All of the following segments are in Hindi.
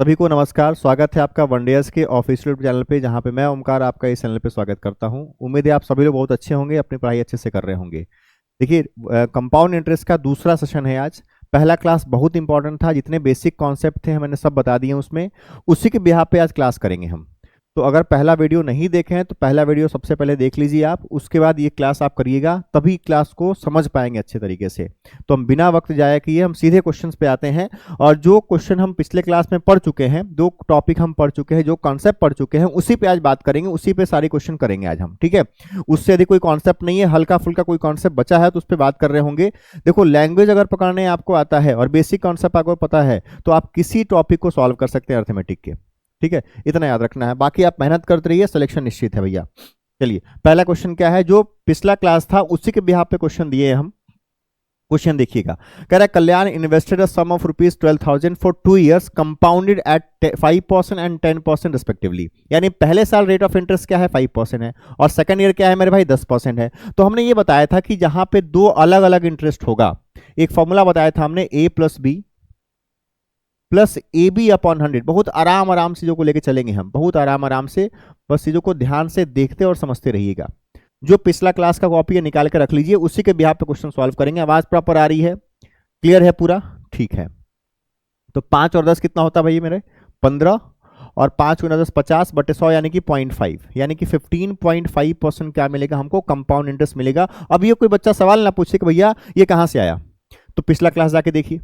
सभी को नमस्कार। स्वागत है आपका वनडेयर्स के ऑफिशियल चैनल पे, जहां पे मैं ओमकार आपका इस चैनल पे स्वागत करता हूं। उम्मीद है आप सभी लोग बहुत अच्छे होंगे, अपनी पढ़ाई अच्छे से कर रहे होंगे। देखिए, कंपाउंड इंटरेस्ट का दूसरा सेशन है आज। पहला क्लास बहुत इंपॉर्टेंट था, जितने बेसिक कॉन्सेप्ट थे मैंने सब बता दिए उसमें। उसी के बिहाफ पे आज क्लास करेंगे हम। तो अगर पहला वीडियो नहीं देखे हैं तो पहला वीडियो सबसे पहले देख लीजिए आप, उसके बाद ये क्लास आप करिएगा, तभी क्लास को समझ पाएंगे अच्छे तरीके से। तो हम बिना वक्त जाया किए हम सीधे क्वेश्चंस पे आते हैं। और जो क्वेश्चन हम पिछले क्लास में पढ़ चुके हैं, जो टॉपिक हम पढ़ चुके हैं, जो कॉन्सेप्ट पढ़ चुके हैं, उसी पे आज बात करेंगे, उसी पे सारे क्वेश्चन करेंगे आज हम, ठीक है। उससे यदि कोई कॉन्सेप्ट नहीं है, हल्का फुल्का कोई कॉन्सेप्ट बचा है तो उस पर बात कर रहे होंगे। देखो, लैंग्वेज अगर पकड़ने आपको आता है और बेसिक कॉन्सेप्ट आपको पता है तो आप किसी टॉपिक को सॉल्व कर सकते हैं अर्थमेटिक के, ठीक है। इतना याद रखना है, बाकी आप मेहनत करते रहिए, सिलेक्शन निश्चित है भैया। चलिए, पहला क्वेश्चन क्या है, जो पिछला क्लास था उसी के बिहाफ पे क्वेश्चन दिए हैं हम। क्वेश्चन देखिएगा, कह रहा है Kalyan invested a sum of ₹12,000 for 2 years compounded at 5% and 10% respectively. यानी पहले साल रेट ऑफ इंटरेस्ट क्या है, 5% है, और सेकंड ईयर क्या है मेरे भाई, 10% है। तो हमने ये बताया था कि जहां पे दो अलग अलग इंटरेस्ट होगा, एक फॉर्मूला बताया था हमने, A + B प्लस AB/100। बहुत आराम चीजों को लेके चलेंगे हम, बहुत आराम से, बस चीजों को ध्यान से देखते और समझते रहिएगा। जो पिछला क्लास का कॉपी है निकाल के रख लीजिए, उसी के बिहाफ पे क्वेश्चन सॉल्व करेंगे। आवाज प्रॉपर आ रही है, क्लियर है पूरा, ठीक है। तो 5 और 10 कितना होता है भाई मेरे, 15, और 5 गुना 10 50/100 यानी कि 0.5, यानी कि 15.5% क्या मिलेगा हमको, कंपाउंड इंटरेस्ट मिलेगा। अब ये कोई बच्चा सवाल ना पूछे कि भैया ये कहां से आया, तो पिछला क्लास जाके देखिए,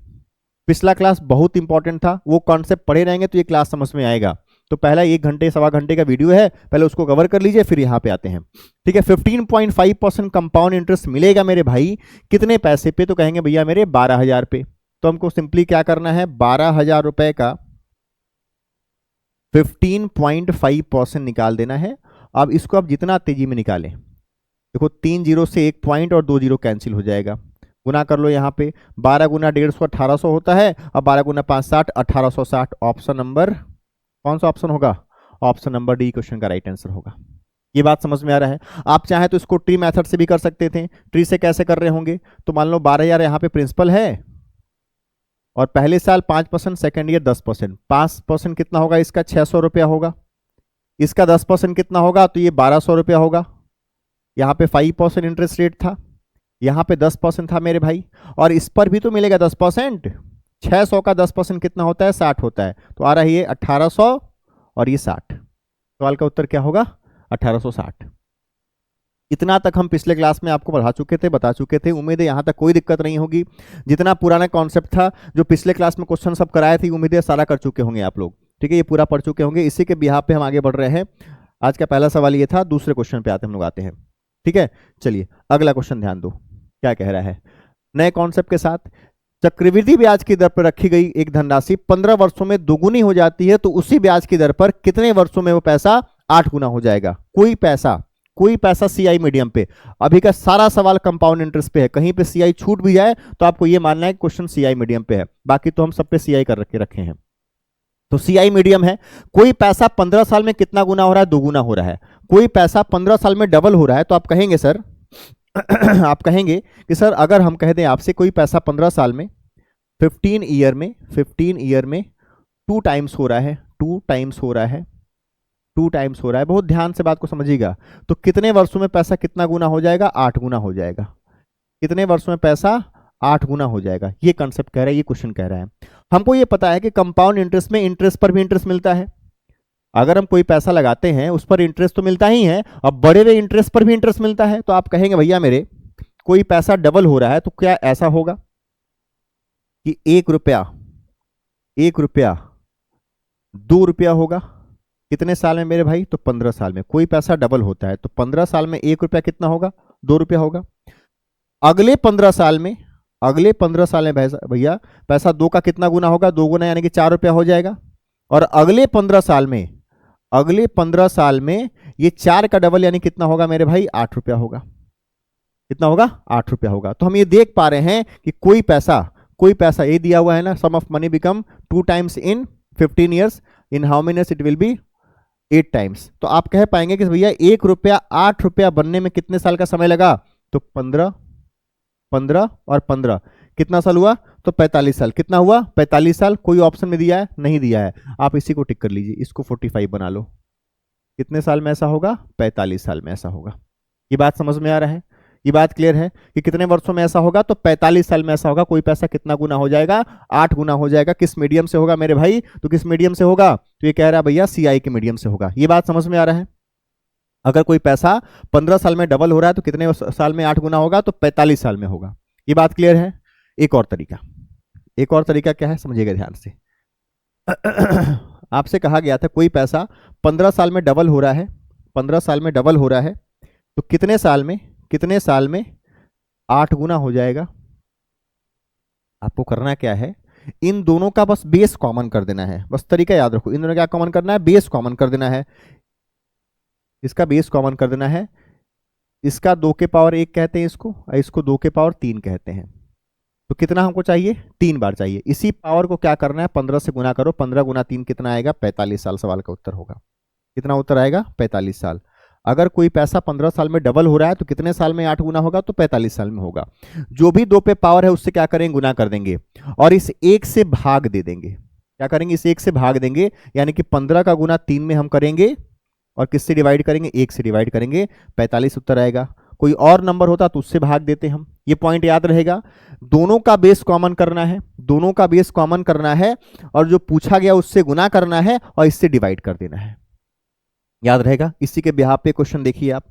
पिछला क्लास बहुत इंपॉर्टेंट था, वो कॉन्सेप्ट पढ़े रहेंगे तो ये क्लास समझ में आएगा। तो पहला 1 घंटे सवा घंटे का वीडियो है, पहले उसको कवर कर लीजिए, फिर यहाँ पे आते हैं, ठीक है। 15.5% कंपाउंड इंटरेस्ट मिलेगा मेरे भाई, कितने पैसे पे, तो कहेंगे भैया मेरे 12,000 पे। तो हमको सिंपली क्या करना है, 12,000 रुपए का 15.5% निकाल देना है। अब इसको आप जितना तेजी में निकालें, देखो 3 जीरो से 1 पॉइंट और 2 जीरो कैंसिल हो जाएगा, गुना कर लो यहाँ पे, 12 गुना 150 1800 होता है, अब 12 गुना 5 60 1860। ऑप्शन नंबर, कौन सा ऑप्शन होगा, ऑप्शन नंबर डी क्वेश्चन का राइट आंसर होगा। ये बात समझ में आ रहा है। आप चाहे तो इसको ट्री मेथड से भी कर सकते थे। ट्री से कैसे कर रहे होंगे, तो मान लो 12,000 यहाँ पे प्रिंसिपल है, और पहले साल 5%, सेकेंड ईयर 10%। 5% कितना होगा इसका, 600 रुपया होगा। इसका 10% कितना होगा, तो ये 1200 रुपया होगा। यहाँ पे 5% इंटरेस्ट रेट था, यहाँ पे 10% था मेरे भाई, और इस पर भी तो मिलेगा 10%। 600 का 10% कितना होता है, 60 होता है। तो आ रहा है ये 1800 और ये 60। सवाल का उत्तर क्या होगा, 1860। इतना तक हम पिछले क्लास में आपको पढ़ा चुके थे, बता चुके थे। उम्मीद है यहाँ तक कोई दिक्कत नहीं होगी। जितना पुराना कॉन्सेप्ट था, जो पिछले क्लास में क्वेश्चन सब कराए थे, उम्मीद है सारा कर चुके होंगे आप लोग, ठीक है। ये पूरा पढ़ चुके होंगे, इसी के बिहाफ पे हम आगे बढ़ रहे हैं। आज का पहला सवाल ये था, दूसरे क्वेश्चन पे आते हम लोग आते हैं, ठीक है। चलिए अगला क्वेश्चन ध्यान दो, क्या कह रहा है, नए कॉन्सेप्ट के साथ। चक्रवृद्धि ब्याज की दर पर रखी गई एक धनराशि 15 वर्षों में दोगुनी हो जाती है, तो उसी ब्याज की दर पर कितने वर्षों में वो पैसा 8 गुना हो जाएगा। कोई पैसा सीआई मीडियम पे। अभी का सारा सवाल कंपाउंड इंटरेस्ट पे है, कहीं पे सीआई छूट भी जाए तो आपको ये मानना है क्वेश्चन सीआई मीडियम पे है, बाकी तो हम सब पे सीआई कर रखे हैं। तो सीआई मीडियम है। कोई पैसा 15 साल में कितना गुना हो रहा है, दोगुना हो रहा है। कोई पैसा 15 साल में डबल हो रहा है, तो आप कहेंगे सर आप कहेंगे कि सर अगर हम कह दें आपसे कोई पैसा 15 साल में 15 ईयर में 2 टाइम्स हो रहा है, 2 टाइम्स हो रहा है, 2 टाइम्स हो रहा है, बहुत ध्यान से बात को समझिएगा, तो कितने वर्षों में पैसा कितना गुना हो जाएगा, 8 गुना हो जाएगा। कितने वर्षों में पैसा 8 गुना हो जाएगा, ये कंसेप्ट कह रहा है, ये क्वेश्चन कह रहा है। हमको ये पता है कि कंपाउंड इंटरेस्ट में इंटरेस्ट पर भी इंटरेस्ट मिलता है। अगर हम कोई पैसा लगाते हैं उस पर इंटरेस्ट तो मिलता ही है, अब बढ़े हुए इंटरेस्ट पर भी इंटरेस्ट मिलता है। तो आप कहेंगे भैया मेरे कोई पैसा डबल हो रहा है, तो क्या ऐसा होगा कि 1 रुपया 2 रुपया होगा। कितने साल में मेरे भाई, तो 15 साल में। कोई पैसा डबल होता है तो 15 साल में 1 रुपया कितना होगा, 2 रुपया होगा। अगले 15 साल में भैया पैसा 2 का कितना गुना होगा, 2 गुना यानी कि 4 रुपया हो जाएगा। और अगले 15 साल में ये 4 का डबल यानी कितना होगा मेरे भाई, 8 रुपया होगा। कितना होगा, 8 रुपया होगा। तो हम ये देख पा रहे हैं कि कोई पैसा ये दिया हुआ है ना, sum of money become 2 times in 15 years, in how many years it will be 8 times. तो आप कह पाएंगे कि भैया 1 रुपया 8 रुपया बनने में कितने साल का समय लगा, तो 15 और 15 कितना साल हुआ? तो 45 साल। कितना हुआ? 45 साल। कोई ऑप्शन में दिया है? नहीं दिया है। आप इसी को टिक कर लीजिए, इसको 45 बना लो। कितने साल में ऐसा होगा? 45 साल में ऐसा होगा। ये बात समझ में आ रहा है? ये बात क्लियर है कि कितने वर्षों में ऐसा होगा? तो 45 साल में ऐसा होगा। कोई पैसा कितना गुना हो जाएगा? 8 गुना हो जाएगा। किस मीडियम से होगा मेरे भाई? तो किस मीडियम से होगा? तो ये कह रहा है भैया सीआई के मीडियम से होगा। ये बात समझ में आ रहा है? अगर कोई पैसा 15 साल में डबल हो रहा है तो कितने साल में 8 गुना होगा? तो 45 साल में होगा। ये बात क्लियर है? एक और तरीका, एक और तरीका क्या है समझिएगा ध्यान से। आपसे कहा गया था कोई पैसा 15 साल में डबल हो रहा है, 15 साल में डबल हो रहा है तो कितने साल में, कितने साल में 8 गुना हो जाएगा? आपको करना क्या है, इन दोनों का बस बेस कॉमन कर देना है। बस तरीका याद रखो, इन दोनों क्या कॉमन करना है? बेस कॉमन कर देना है। इसका बेस कॉमन कर देना है। इसका 2 के पावर 1 कहते हैं इसको, और इसको 2 के पावर 3 कहते हैं। तो कितना हमको चाहिए? 3 बार चाहिए। इसी पावर को क्या करना है? 15 से गुना करो। 15 गुना 3 कितना आएगा? 45 साल। सवाल का उत्तर होगा कितना? उत्तर आएगा 45 साल। अगर कोई पैसा 15 साल में डबल हो रहा है तो कितने साल में 8 गुना होगा? तो 45 साल में होगा। जो भी 2 पे पावर है उससे क्या करेंगे? गुना कर देंगे और इस 1 से भाग दे देंगे। क्या करेंगे? इस 1 से भाग देंगे, यानी कि 15 का गुना 3 में हम करेंगे और किससे डिवाइड करेंगे? 1 से डिवाइड करेंगे। 45 उत्तर आएगा। कोई और नंबर होता तो उससे भाग देते हम। ये पॉइंट याद रहेगा। दोनों का बेस कॉमन करना है, दोनों का बेस कॉमन करना है और जो पूछा गया उससे गुना करना है और इससे डिवाइड कर देना है। याद रहेगा? इसी के बिहाफ पे क्वेश्चन देखिए आप।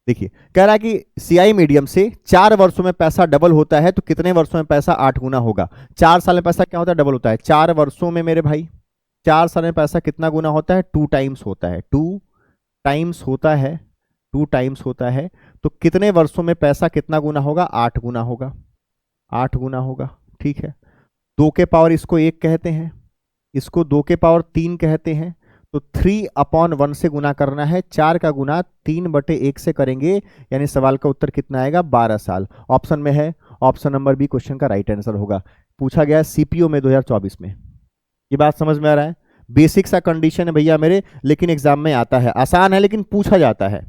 देखिए कह रहा है कि सीआई मीडियम से 4 वर्षों में पैसा डबल होता है तो कितने वर्षों में पैसा 8 गुना होगा? 4 साल में पैसा क्या होता है? डबल होता है। 4 वर्षों में मेरे भाई 4 साल में पैसा कितना गुना होता है? 2 टाइम्स होता है। 2 टाइम्स होता है, 2 टाइम्स होता है। तो कितने वर्षों में पैसा कितना गुना होगा? 8 गुना होगा। 8 गुना होगा। ठीक है। 2 के पावर इसको 1 कहते हैं, इसको 2 के पावर 3 कहते हैं। तो 3/1 से गुना करना है। 4 का गुना 3/1 से करेंगे, यानी सवाल का उत्तर कितना आएगा? 12 साल। ऑप्शन में है, ऑप्शन नंबर बी क्वेश्चन का राइट आंसर होगा। पूछा गया है सीपीओ में 2024 में। ये बात समझ में आ रहा है? बेसिक सा कंडीशन है भैया मेरे, लेकिन एग्जाम में आता है। आसान है लेकिन पूछा जाता है।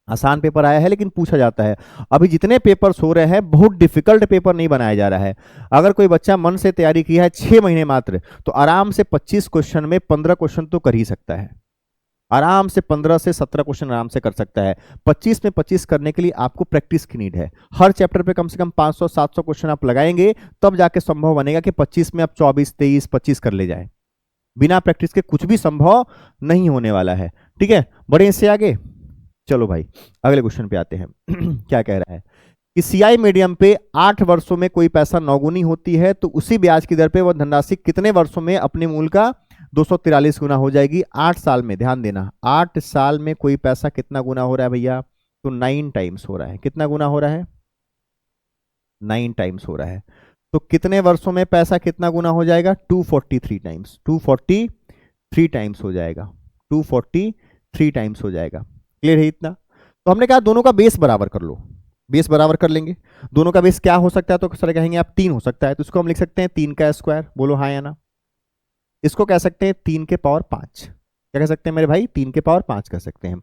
आसान पेपर आया है लेकिन पूछा जाता है। अभी जितने पेपर्स हो रहे हैं बहुत डिफिकल्ट पेपर नहीं बनाया जा रहा है। अगर कोई बच्चा मन से तैयारी किया है 6 महीने मात्र, तो आराम से 25 क्वेश्चन में 15 क्वेश्चन तो कर ही सकता है। आराम से 15 से 17 क्वेश्चन आराम से कर सकता है। 25 में 25 करने के लिए आपको प्रैक्टिस की नीड है। हर चैप्टर पे कम से कम 500-700 क्वेश्चन आप लगाएंगे, तब जाके संभव बनेगा कि 25 में आप 24, 23, 25 कर ले जाए। बिना प्रैक्टिस के कुछ भी संभव नहीं होने वाला है। ठीक है, बढ़े इससे आगे। चलो भाई अगले क्वेश्चन पे आते हैं। क्या कह रहा है कि सीआई मीडियम पे 8 वर्षों में कोई पैसा 9 गुनी होती है तो उसी ब्याज की दर पे वह धनराशि कितने वर्षों में अपने मूल का 243 गुना हो जाएगी? 8 साल में। ध्यान देना, 8 साल में कोई पैसा कितना गुना हो रहा है भैया? तो 9 टाइम्स हो रहा है। कितना गुना हो रहा है? 9 टाइम्स हो रहा है। तो कितने वर्षों में पैसा कितना गुना हो जाएगा? 243 टाइम्स। 243 टाइम्स हो जाएगा। 243 टाइम्स हो जाएगा। क्लियर है इतना? तो हमने कहा दोनों का बेस बराबर कर लो। बेस बराबर कर लेंगे। दोनों का बेस क्या हो सकता है? तो सर कहेंगे आप 3 हो सकता है, तो इसको हम लिख सकते हैं 3 का स्क्वायर। बोलो हाँ या ना। इसको कह सकते हैं 3 के पावर 5। क्या कह सकते हैं मेरे भाई? 3 के पावर 5 कह सकते हैं।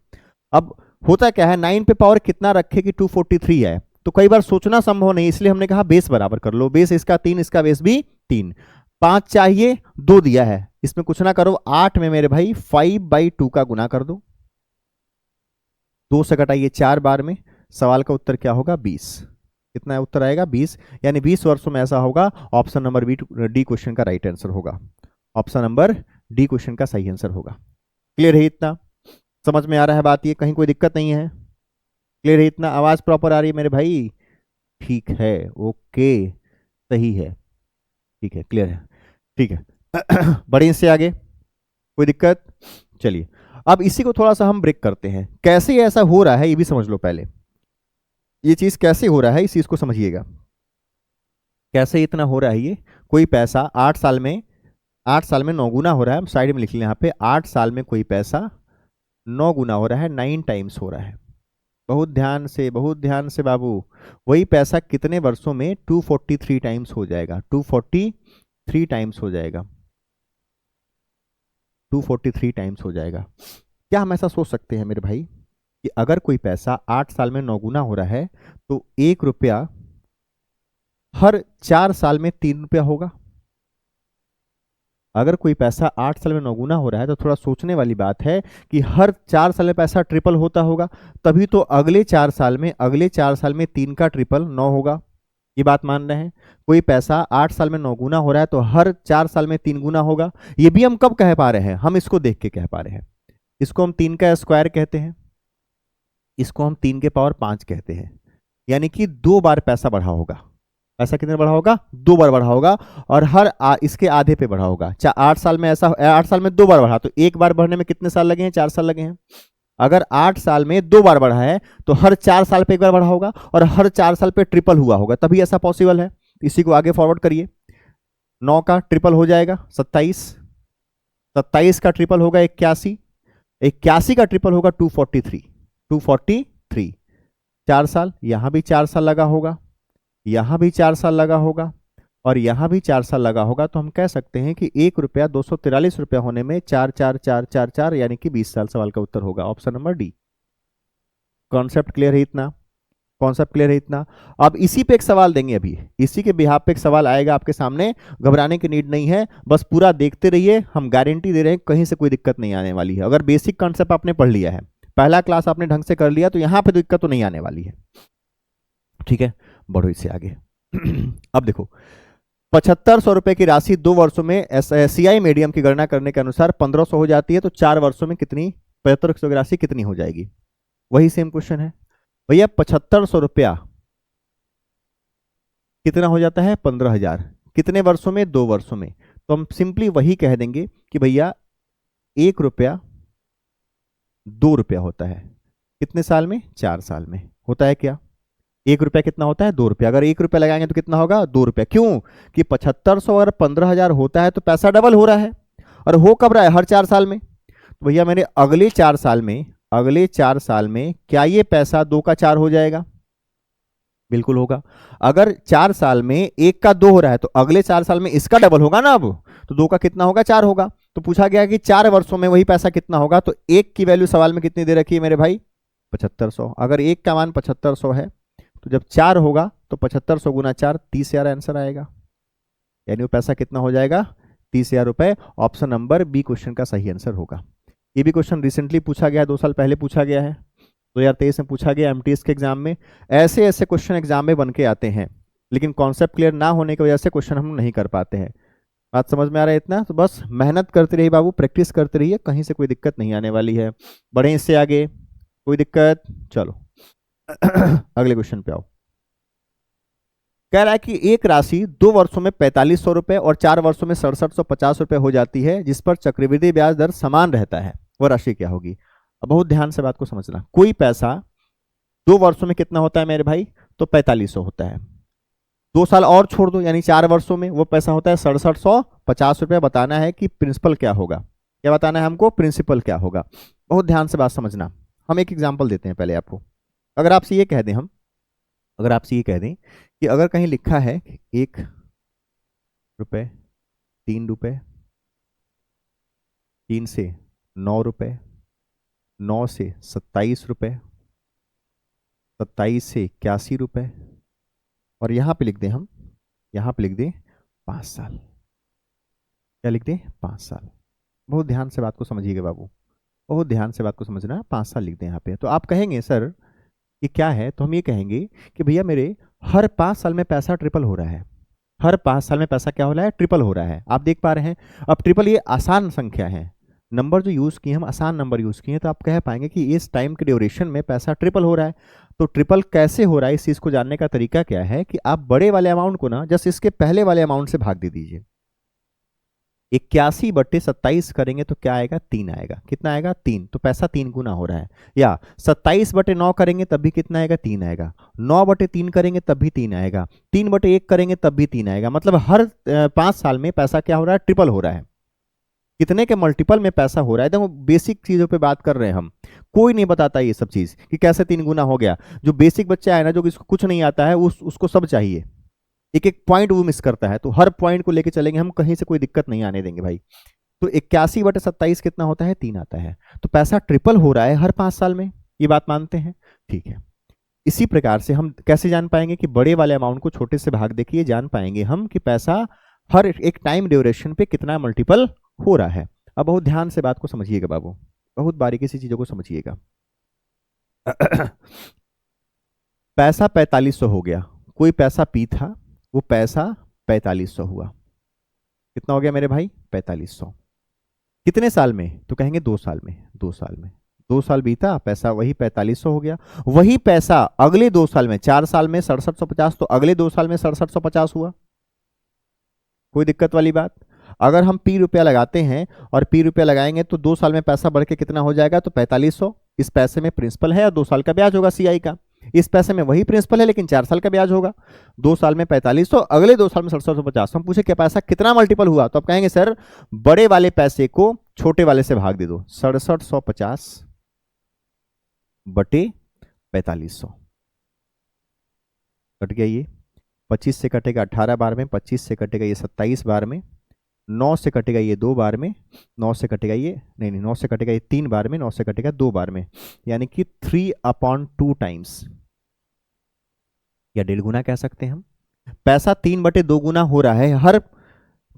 अब होता क्या है, 9 पे पावर कितना रखे कि 243 है, तो कई बार सोचना संभव नहीं, इसलिए हमने कहा बेस बराबर कर लो। बेस इसका 3, इसका बेस भी 3। 5 चाहिए, 2 दिया है, इसमें कुछ ना करो। 8 में मेरे भाई 5/2 का गुना कर दो। 2 से घटाइए 4 बार में। सवाल का उत्तर क्या होगा? 20। कितना उत्तर आएगा? 20। यानी 20 वर्षों में ऐसा होगा। ऑप्शन नंबर डी क्वेश्चन का राइट आंसर होगा। ऑप्शन नंबर डी क्वेश्चन का सही आंसर होगा। क्लियर है इतना? समझ में आ रहा है बात? ये कहीं कोई दिक्कत नहीं है? क्लियर है इतना? आवाज प्रॉपर आ रही है मेरे भाई? ठीक है, ओके, सही है, ठीक है, क्लियर है, ठीक है। बढ़िए इससे आगे, कोई दिक्कत? चलिए अब इसी को थोड़ा सा हम ब्रेक करते हैं। कैसे ऐसा हो रहा है ये भी समझ लो पहले। ये चीज कैसे हो रहा है इस चीज को समझिएगा। कैसे इतना हो रहा है ये? कोई पैसा 8 साल में 9 गुना हो रहा है। हम साइड में लिख लें यहाँ पे, 8 साल में कोई पैसा 9 गुना हो रहा है, 9 टाइम्स हो रहा है। बहुत ध्यान से, बहुत ध्यान से बाबू। वही पैसा कितने वर्षों में 243 टाइम्स हो जाएगा? 243 टाइम्स हो जाएगा। 243 टाइम्स हो जाएगा। क्या हम ऐसा सोच सकते हैं मेरे भाई कि अगर कोई पैसा 8 साल में 9 गुना हो रहा है तो 1 रुपया हर 4 साल में 3 रुपया होगा। अगर कोई पैसा 8 साल में 9 गुना हो रहा है तो थोड़ा सोचने वाली बात है कि हर 4 साल में पैसा ट्रिपल होता होगा, तभी तो अगले 4 साल में 3 का ट्रिपल 9 होगा। ये बात मान रहे हैं? कोई पैसा 8 साल में 9 गुना हो रहा है तो हर 4 साल में 3 गुना होगा। ये भी हम कब कह पा रहे हैं? हम इसको देख के कह पा रहे हैं। इसको हम 3 का स्क्वायर कहते हैं, इसको हम 3 के पावर 5 कहते हैं, यानी कि 2 बार पैसा बढ़ा होगा। पैसा कितने बढ़ा होगा? 2 बार बढ़ा होगा, और हर इसके आधे पे बढ़ा होगा। 8 साल में 8 साल में 2 बार बढ़ा, तो एक बार बढ़ने में कितने साल लगे हैं? 4 साल लगे हैं। अगर 8 साल में 2 बार बढ़ा है तो हर 4 साल पे एक बार बढ़ा होगा, और हर 4 साल पे ट्रिपल हुआ होगा, तभी ऐसा पॉसिबल है। इसी को आगे फॉरवर्ड करिए। 9 का ट्रिपल हो जाएगा 27, 27 का ट्रिपल होगा 81, 81 का ट्रिपल होगा 243, 243। 4 साल, यहां भी 4 साल लगा होगा, यहां भी 4 साल लगा होगा, और यहां भी 4 साल लगा होगा। तो हम कह सकते हैं कि 1 रुपया 243 रुपया होने में 4 4 4 4 4 यानी कि 20 साल। सवाल का उत्तर होगा option number D. Concept clear है इतना? कॉन्सेप्ट क्लियर है इतना? अब इसी पे एक सवाल देंगे, अभी इसी के बिहाफ पे एक सवाल आएगा आपके सामने। घबराने की नीड नहीं है, बस पूरा देखते रहिए। हम गारंटी दे रहे हैं कहीं से कोई दिक्कत नहीं आने वाली है। अगर बेसिक कॉन्सेप्ट आपने पढ़ लिया है, पहला क्लास आपने ढंग से कर लिया, तो यहां पे दिक्कत तो नहीं आने वाली है। ठीक है, बढ़ो इससे आगे। अब देखो, 7500 रुपए की राशि 2 वर्षों में सीआई मीडियम की गणना करने के अनुसार 1500 हो जाती है, तो 4 वर्षों में कितनी 7500 की राशि कितनी हो जाएगी? वही सेम क्वेश्चन है भैया। 7500 रुपया कितना हो जाता है? 15,000। कितने वर्षों में? 2 वर्षों में। तो हम सिंपली वही कह देंगे कि भैया 1 रुपया 2 रुपया होता है। कितने साल में? 4 साल में। होता है क्या? 1 रुपया कितना होता है? 2 रुपया। अगर 1 रुपया लगाएंगे तो कितना होगा? 2 रुपया। क्यों? कि 7500 और 15,000 होता है तो पैसा डबल हो रहा है, और हो कब रहा है? हर 4 साल में। तो भैया मेरे अगले 4 साल में, अगले 4 साल में क्या ये पैसा 2 का 4 हो जाएगा? बिल्कुल होगा। अगर 4 साल में 1 का 2 हो रहा है तो अगले 4 साल में इसका डबल होगा ना। अब तो 2 का कितना होगा? 4 होगा। तो पूछा गया कि 4 वर्षों में वही पैसा कितना होगा, तो 1 की वैल्यू सवाल में कितनी दे रखी है मेरे भाई? 7500। अगर 1 का मान 7500 है तो जब 4 होगा तो 7500 गुना 4, 30,000 आंसर आएगा। यानी वो पैसा कितना हो जाएगा? 30,000 रुपए। ऑप्शन नंबर बी क्वेश्चन का सही आंसर होगा। ये भी क्वेश्चन रिसेंटली पूछा गया है, 2 साल पहले पूछा गया है, 2023 में पूछा गया एमटीएस के एग्जाम में। ऐसे ऐसे क्वेश्चन एग्जाम में बन के आते हैं, लेकिन कॉन्सेप्ट क्लियर ना होने की वजह से क्वेश्चन हम नहीं कर पाते हैं। बात समझ में आ रहा है इतना? तो बस मेहनत करते रहिए बाबू, प्रैक्टिस करते रहिए, कहीं से कोई दिक्कत नहीं आने वाली है। बढ़े इससे आगे, कोई दिक्कत? चलो अगले क्वेश्चन पे आओ। कह रहा है कि एक राशि 2 वर्षों में 4500 रुपए और 4 वर्षों में 6750 रुपए हो जाती है, जिस पर चक्रवृद्धि ब्याज दर समान रहता है, वह राशि क्या होगी? अब बहुत ध्यान से बात को समझना। कोई पैसा 2 वर्षों में कितना होता है मेरे भाई? तो 4500 होता है। 2 साल और छोड़ दो, यानी 4 वर्षों में वो पैसा होता है 6750 रुपये। बताना है कि प्रिंसिपल क्या होगा। क्या बताना है हमको? प्रिंसिपल क्या होगा। बहुत ध्यान से बात समझना। हम एक एग्जाम्पल देते हैं पहले आपको। अगर आपसे ये कह दें हम, अगर आपसे ये कह दें कि अगर कहीं लिखा है 1 रुपये, 3 रुपये, 3 से 9 रुपये, 9 से 27 रुपये, 27 से 81 रुपये, और यहां पे लिख दें हम, यहां पे लिख दें 5 साल। क्या लिख दें? 5 साल। बहुत ध्यान से बात को समझिएगा बाबू, बहुत ध्यान से बात को समझना। 5 साल लिख दें यहाँ पे। तो आप कहेंगे सर ये क्या है? तो हम ये कहेंगे कि भैया मेरे हर 5 साल में पैसा ट्रिपल हो रहा है। हर 5 साल में पैसा क्या हो रहा है? ट्रिपल हो रहा है। आप देख पा रहे हैं। अब ट्रिपल ये आसान संख्या है, नंबर जो यूज किए हम आसान नंबर यूज किए, तो आप कह पाएंगे कि इस टाइम के ड्यूरेशन में पैसा ट्रिपल हो रहा है। तो ट्रिपल कैसे हो रहा है, इस चीज को जानने का तरीका क्या है कि आप बड़े वाले अमाउंट को ना जस्ट इसके पहले वाले अमाउंट से भाग दे दीजिए। 81/27 करेंगे तो क्या आएगा? 3 आएगा। कितना आएगा? 3। तो पैसा 3 गुना हो रहा है। या 27/9 करेंगे तब भी कितना आएगा? 3 आएगा। 9/3 करेंगे तब भी 3 आएगा। 3/1 करेंगे तब भी 3 आएगा। मतलब हर 5 साल में पैसा क्या हो रहा है? ट्रिपल हो रहा है। कितने के मल्टीपल में पैसा हो रहा है? देखो बेसिक चीजों पे बात कर रहे हैं हम, कोई नहीं बताता ये सब चीज कि कैसे 3 गुना हो गया। जो बेसिक बच्चा है ना, जो इसको कुछ नहीं आता है, उसको सब चाहिए। एक एक पॉइंट वो मिस करता है, तो हर पॉइंट को लेके चलेंगे हम, कहीं से कोई दिक्कत नहीं आने देंगे भाई। तो 81/27 कितना होता है? 3 आता है। तो पैसा ट्रिपल हो रहा है हर 5 साल में, ये बात मानते हैं? ठीक है। इसी प्रकार से हम कैसे जान पाएंगे कि बड़े वाले अमाउंट को छोटे से भाग देखिए जान पाएंगे हम कि पैसा हर एक टाइम ड्यूरेशन पे कितना मल्टीपल हो रहा है। अब बहुत ध्यान से बात को समझिएगा बाबू, बहुत बारीकी से चीजों को समझिएगा। पैसा 4500 हो गया, कोई पैसा पी था, वो पैसा 4500 हुआ। कितना हो गया मेरे भाई? 4500। कितने साल में? तो कहेंगे 2 साल में। 2 साल में 2 साल बीता, पैसा वही 4500 हो गया। वही पैसा अगले 2 साल में, 4 साल में 6750, तो अगले 2 साल में 6750 हुआ। कोई दिक्कत वाली बात? अगर हम पी रुपया लगाते हैं और पी रुपया लगाएंगे तो 2 साल में पैसा बढ़ के कितना हो जाएगा? तो 4500। इस पैसे में प्रिंसिपल है और 2 साल का ब्याज होगा सीआई का। इस पैसे में वही प्रिंसिपल है लेकिन 4 साल का ब्याज होगा। 2 साल में 4500, अगले 2 साल में 6750। हम पूछे क्या पैसा कितना मल्टीपल हुआ, तो आप कहेंगे सर बड़े वाले पैसे को छोटे वाले से भाग दे दो, 6750 बटे 4500। कट गया ये, 25 से कटेगा 18 बार में, 25 से कटेगा ये 27 बार में, 9 से कटेगा ये 2 बार में, 9 से कटेगा ये नहीं 9 से कटेगा ये 3 बार में, 9 से कटेगा 2 बार में, यानी कि 3/2 टाइम्स, या 1.5 गुना कह सकते हैं हम। पैसा 3/2 गुना हो रहा है हर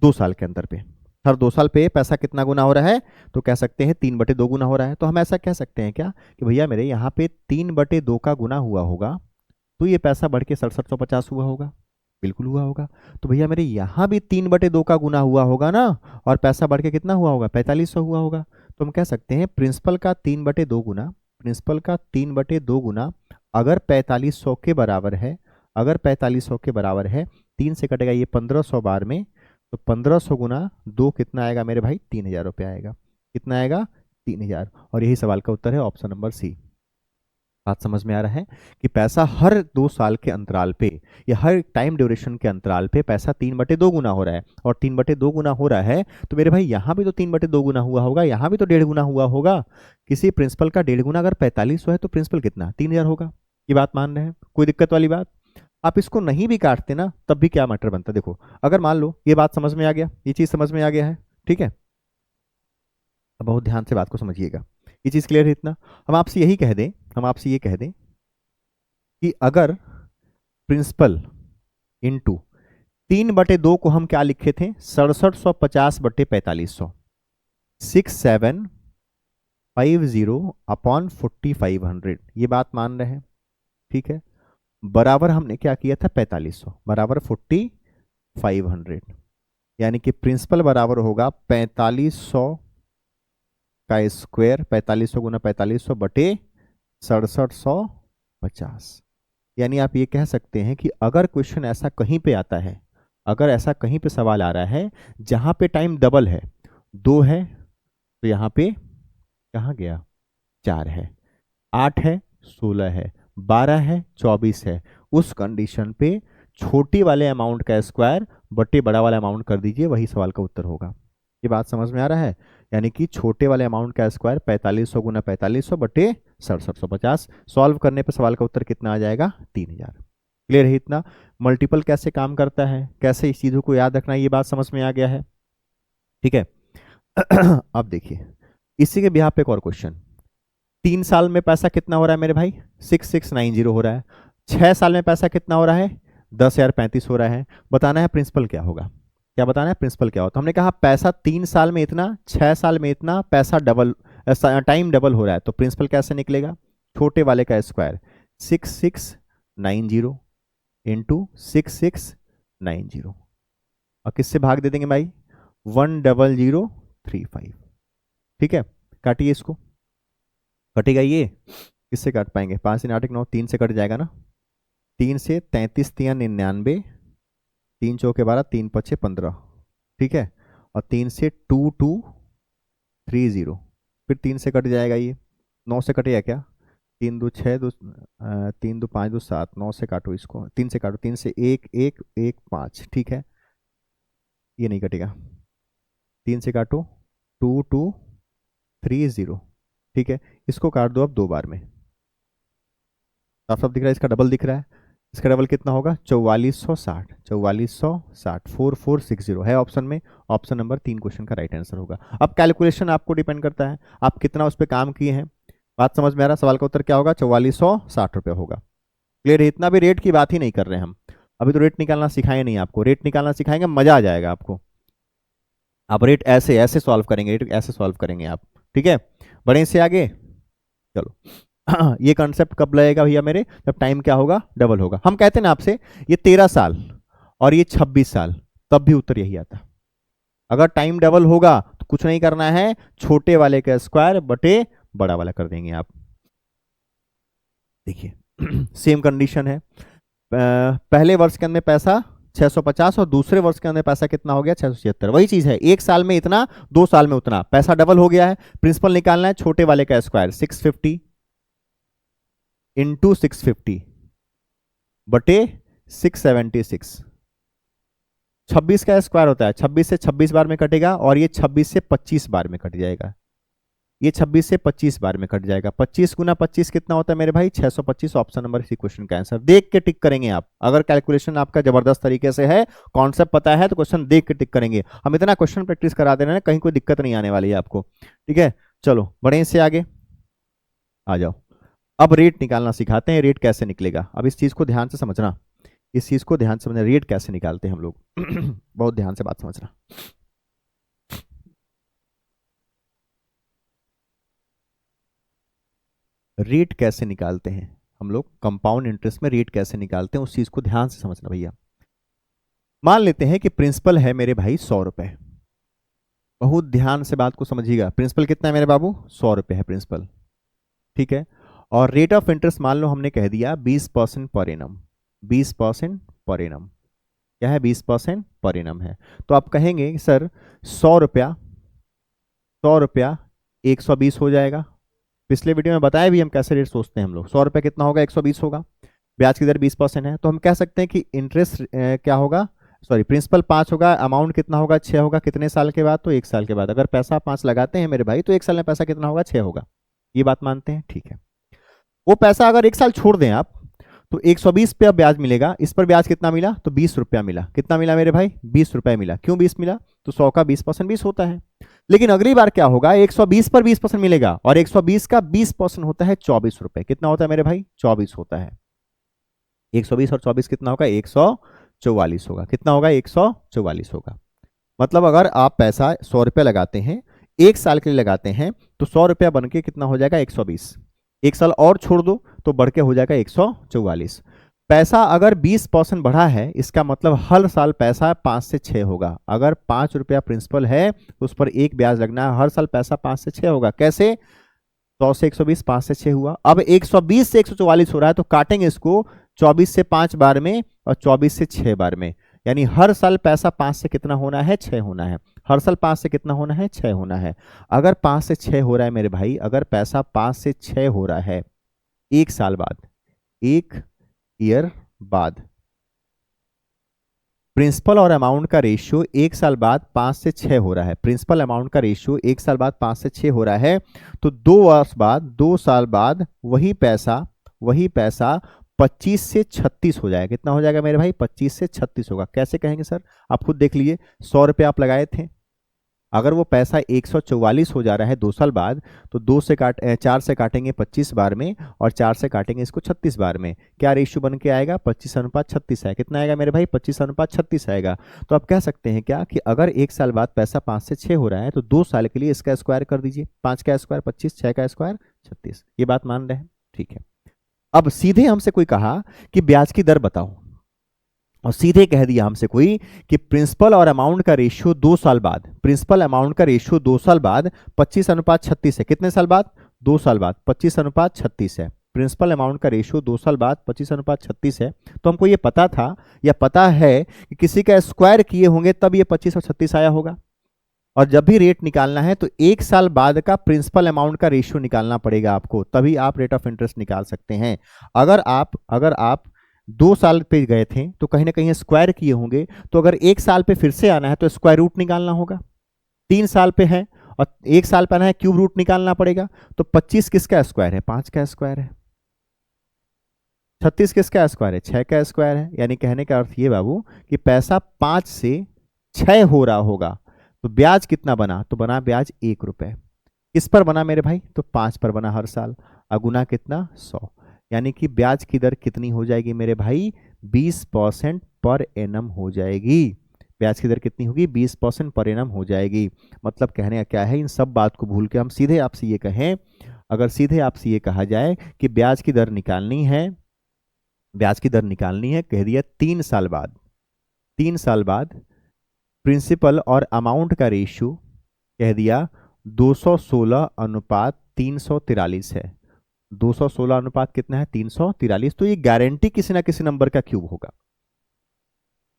2 साल के अंदर पे। हर 2 साल पे पैसा कितना गुना हो रहा है? तो कह सकते हैं 3/2 गुना हो रहा है। तो हम ऐसा कह सकते हैं क्या कि भैया मेरे यहाँ पे 3/2 का गुना हुआ होगा तो ये पैसा बढ़ के 6750 हुआ होगा। बिल्कुल हुआ होगा। तो भैया मेरे यहाँ भी 3/2 का गुना हुआ होगा ना, और पैसा बढ़ के कितना हुआ होगा? 4500 हुआ होगा। तो हम कह सकते हैं प्रिंसिपल का 3/2 गुना, प्रिंसिपल का 3/2 गुना अगर 4500 के बराबर है, अगर 4500 के बराबर है, 3 से कटेगा ये 1500 बार में, तो 1500 गुना 2 कितना आएगा मेरे भाई? 3000 रुपये आएगा। कितना आएगा? 3000। और यही सवाल का उत्तर है ऑप्शन नंबर सी। बात समझ में आ रहा है कि पैसा हर 2 साल के अंतराल पे या हर टाइम ड्यूरेशन के अंतराल पे पैसा 3/2 गुना हो रहा है, और 3/2 गुना हो रहा है तो मेरे भाई यहाँ भी तो 3/2 गुना हुआ होगा, यहाँ भी तो 1.5 गुना हुआ होगा। किसी प्रिंसिपल का 1.5 गुना अगर 4500 है तो प्रिंसिपल कितना? 3000 होगा। ये बात मान रहे हैं? कोई दिक्कत वाली बात? आप इसको नहीं भी काटते ना तब भी क्या मैटर बनता? देखो अगर मान लो ये बात समझ में आ गया, ये चीज समझ में आ गया है, ठीक है, अब बहुत ध्यान से बात को समझिएगा। ये चीज क्लियर है इतना? हम आपसे यही कह दें, हम आपसे ये कह दें कि अगर प्रिंसिपल इंटू 3/2 को हम क्या लिखे थे? 6750 बटे 4500, 6750/4500। ये बात मान रहे हैं? ठीक है, बराबर हमने क्या किया था? 4500 बराबर 4500, यानी कि प्रिंसिपल बराबर होगा 4500 का स्क्वायर, 4500 गुना 4500 बटे 6750। यानी आप ये कह सकते हैं कि अगर क्वेश्चन ऐसा कहीं पे आता है, अगर ऐसा कहीं पे सवाल आ रहा है जहां पे टाइम डबल है, 2 है तो यहाँ पे कहाँ गया? 4 है, 8 है, 16 है, 12 है, 24 है, उस कंडीशन पे छोटी वाले अमाउंट का स्क्वायर बटे बड़ा वाला अमाउंट कर दीजिए, वही सवाल का उत्तर होगा। ये बात समझ में आ रहा है? यानी कि छोटे वाले अमाउंट का स्क्वायर 4500 गुना 4500 बटे 6750। सॉल्व करने पर सवाल का उत्तर कितना आ जाएगा? 3000। क्लियर है इतना? मल्टीपल कैसे काम करता है, कैसे इस चीजों को याद रखना, ये बात समझ में आ गया है? ठीक है। अब देखिए इसी के बिहाफ पे एक और क्वेश्चन। 3 साल में पैसा कितना हो रहा है मेरे भाई? 6690 हो रहा है। 6 साल में पैसा कितना हो रहा है? 10,035 हो रहा है। बताना है प्रिंसिपल क्या होगा। क्या बताना है? प्रिंसिपल क्या होता? हमने कहा पैसा 3 साल में इतना, 6 साल में इतना, पैसा डबल, टाइम डबल हो रहा है, तो प्रिंसिपल कैसे निकलेगा? छोटे वाले का स्क्वायर 6690 इंटू 6690, और किससे भाग दे देंगे भाई? 10035। ठीक है, काटिए इसको, कटेगा ये, किससे काट पाएंगे? 5 3 8 9, 3 से कट जाएगा ना, 3 से 33 3 99, 3 चौके 12, 3 पछे 15, ठीक है, और 3 से 2230, फिर 3 से कट जाएगा ये, 9 से कटेगा क्या? 3 2 6 2 3 2 5 2 7, 9 से काटो इसको, 3 से काटो, 3 से 1 1 1 5, ठीक है, ये नहीं कटेगा, 3 से काटो 2230, ठीक है, इसको काट दो अब 2 बार में, साफ साफ दिख रहा है, इसका डबल दिख रहा है, इसका डबल कितना होगा? 4460, 4460, 4460 है ऑप्शन में, ऑप्शन नंबर 3 क्वेश्चन का राइट आंसर होगा। अब कैलकुलेशन आपको डिपेंड करता है, आप कितना उस पर काम किए हैं। बात समझ में आ रहा? सवाल का उत्तर क्या होगा? 4460 रुपये होगा। क्लियर है? इतना भी रेट की बात ही नहीं कर रहे हैं हम, अभी तो रेट निकालना सिखाए नहीं आपको, रेट निकालना सिखाएंगे मजा आ जाएगा आपको। आप रेट ऐसे ऐसे सॉल्व करेंगे, रेट ऐसे सॉल्व करेंगे आप, ठीक है? बढ़े से आगे चलो। ये कॉन्सेप्ट कब लगेगा भैया मेरे, जब टाइम क्या होगा, डबल होगा। हम कहते हैं ना आपसे ये 13 साल और ये 26 साल, तब भी उत्तर यही आता। अगर टाइम डबल होगा तो कुछ नहीं करना है, छोटे वाले का स्क्वायर बटे बड़ा वाला कर देंगे आप। देखिए सेम कंडीशन है, पहले वर्ष के अंदर पैसा 650 और दूसरे वर्ष के अंदर पैसा कितना हो गया 676। वही चीज है, एक साल में इतना, 2 साल में उतना, पैसा डबल हो गया है। प्रिंसिपल निकालना है, छोटे वाले का स्क्वायर 650 इंटू 650 बटे 676। 26 का स्क्वायर होता है, 26 से 26 बार में कटेगा और ये 26 से 25 बार में कट जाएगा, ये 26 से 25 बार में कट जाएगा। 25 गुना 25 कितना होता है मेरे भाई 625। ऑप्शन नंबर सी क्वेश्चन का आंसर। देख के टिक करेंगे आप, अगर कैलकुलेशन आपका जबरदस्त तरीके से है, कॉन्सेप्ट पता है, तो क्वेश्चन देख के टिक करेंगे। हम इतना क्वेश्चन प्रैक्टिस करा दे रहे हैं, कहीं कोई दिक्कत नहीं आने वाली है आपको, ठीक है? चलो बढ़े से आगे आ जाओ। अब रेट निकालना सिखाते हैं, रेट कैसे निकलेगा। अब इस चीज को ध्यान से समझना, इस चीज को ध्यान से समझना, रेट कैसे निकालते हैं हम लोग। बहुत ध्यान से बात समझना। रेट कैसे निकालते हैं हम लोग, कंपाउंड इंटरेस्ट में रेट कैसे निकालते हैं, उस चीज को ध्यान से समझना भैया। मान लेते हैं कि प्रिंसिपल है मेरे भाई 100 रुपए, बहुत ध्यान से बात को समझिएगा। प्रिंसिपल कितना है मेरे बाबू, 100 रुपए है प्रिंसिपल, ठीक है? और रेट ऑफ इंटरेस्ट मान लो हमने कह दिया 20% पर एनम, 20% पर एनम, क्या है 20% पर एनम है। तो आप कहेंगे कि सर 100 रुपया 100 रुपया 120 हो जाएगा। पिछले वीडियो में बताया भी हम कैसे रेट सोचते हैं हम लोग। 100 रुपये कितना होगा 120 होगा, ब्याज की दर 20% है, तो हम कह सकते हैं कि इंटरेस्ट क्या होगा, सॉरी प्रिंसिपल 5 होगा, अमाउंट कितना होगा 6 होगा। कितने साल के बाद, तो 1 साल के बाद। अगर पैसा 5 लगाते हैं मेरे भाई तो 1 साल में पैसा कितना होगा 6 होगा। ये बात मानते हैं, ठीक है? वो पैसा अगर 1 साल छोड़ दें आप तो 120 पे अब ब्याज मिलेगा। इस पर ब्याज कितना मिला, तो 20 रुपया मिला। कितना मिला मेरे भाई, 20 रुपया मिला। क्यों 20 मिला, तो 100 का 20% 20 होता है। लेकिन अगली बार क्या होगा, 120 पर 20% मिलेगा और 120 का 20% होता है 24 रुपए। कितना होता है मेरे भाई, 24 होता है। 120 और 24 कितना होगा, 144 होगा। कितना होगा, 144 होगा। मतलब अगर आप पैसा 100 रुपया लगाते हैं, 1 साल के लिए लगाते हैं, तो 100 रुपया बन के कितना हो जाएगा 120। 1 साल और छोड़ दो तो बढ़ के हो जाएगा 144। पैसा अगर 20% बढ़ा है, इसका मतलब हर साल पैसा 5 से 6 होगा। अगर 5 रुपया प्रिंसिपल है तो उस पर 1 ब्याज लगना है, हर साल पैसा 5 से 6 होगा। कैसे, 100 से 120, 5 से 6 हुआ। अब 120 से 144 हो रहा है, तो काटेंगे इसको 24 से 5 बार में और 24 से 6 बार में। यानी हर साल पैसा 5 से कितना होना है, 6 होना है। हर साल 5 से कितना होना है, 6 होना है। अगर 5 से 6 हो रहा है मेरे भाई, अगर पैसा 5 से 6 हो रहा है 1 साल बाद, 1 ईयर बाद, प्रिंसिपल और अमाउंट का रेशियो 1 साल बाद 5 से 6 हो रहा है। प्रिंसिपल अमाउंट का रेशियो 1 साल बाद 5 से 6 हो रहा है, तो 2 वर्ष बाद, 2 साल बाद वही पैसा 25 से 36 हो जाएगा। कितना हो जाएगा मेरे भाई, 25 से 36 होगा। कैसे कहेंगे सर, आप खुद देख लीजिए। 100 रुपये आप लगाए थे, अगर वो पैसा 144 हो जा रहा है 2 साल बाद, तो 4 से काटेंगे 25 बार में और 4 से काटेंगे इसको 36 बार में। क्या रेशियो बन के आएगा, 25:36 है। कितना आएगा मेरे भाई, 25:36 आएगा। तो आप कह सकते हैं क्या कि अगर 1 साल बाद पैसा 5 से 6 हो रहा है, तो 2 साल के लिए इसका स्क्वायर कर दीजिए। 5 का स्क्वायर 25, 6 का स्क्वायर 36। ये बात मान रहे हैं, ठीक है? अब सीधे हमसे कोई कहा कि ब्याज की दर बताओ, और सीधे कह दिया हमसे कोई कि प्रिंसिपल और अमाउंट का रेशियो 2 साल बाद, प्रिंसिपल अमाउंट का रेशियो 2 साल बाद 25:36 है। कितने साल बाद, 2 साल बाद 25:36 है। प्रिंसिपल अमाउंट का रेशियो 2 साल बाद 25:36 है। तो हमको ये पता था या पता है कि किसी का स्क्वायर किए होंगे तब ये 25 और 36 आया होगा। और जब भी रेट निकालना है तो 1 साल बाद का प्रिंसिपल अमाउंट का रेशियो निकालना पड़ेगा आपको, तभी आप रेट ऑफ इंटरेस्ट निकाल सकते हैं। अगर आप 2 साल पे गए थे तो कहीं ना कहीं स्क्वायर किए होंगे, तो अगर 1 साल पे फिर से आना है तो स्क्वायर रूट निकालना होगा। 3 साल पे है और 1 साल पे आना है, क्यूब रूट निकालना पड़ेगा। तो 25 किसका स्क्वायर है, 5 का स्क्वायर है। 36 किसका स्क्वायर है, 6 का स्क्वायर है। यानी कहने का अर्थ ये बाबू कि पैसा 5 से 6 हो रहा होगा, तो ब्याज कितना बना, तो बना ब्याज 1 रुपए। किस पर बना मेरे भाई, तो 5 पर बना हर साल। अगुना कितना, 100। यानी कि ब्याज की दर कितनी हो जाएगी मेरे भाई, 20% पर एनम हो जाएगी। ब्याज की दर कितनी होगी, 20% पर एनम हो जाएगी। मतलब कहने का क्या है, इन सब बात को भूल के हम सीधे आपसे ये कहें, अगर सीधे आपसे ये कहा जाए कि ब्याज की दर निकालनी है, ब्याज की दर निकालनी है, कह दिया 3 साल बाद, 3 साल बाद प्रिंसिपल और अमाउंट का रेशियो कह दिया 216:343 है। 216 अनुपात कितना है, 343। तो ये गारंटी किसी ना किसी नंबर का क्यूब होगा।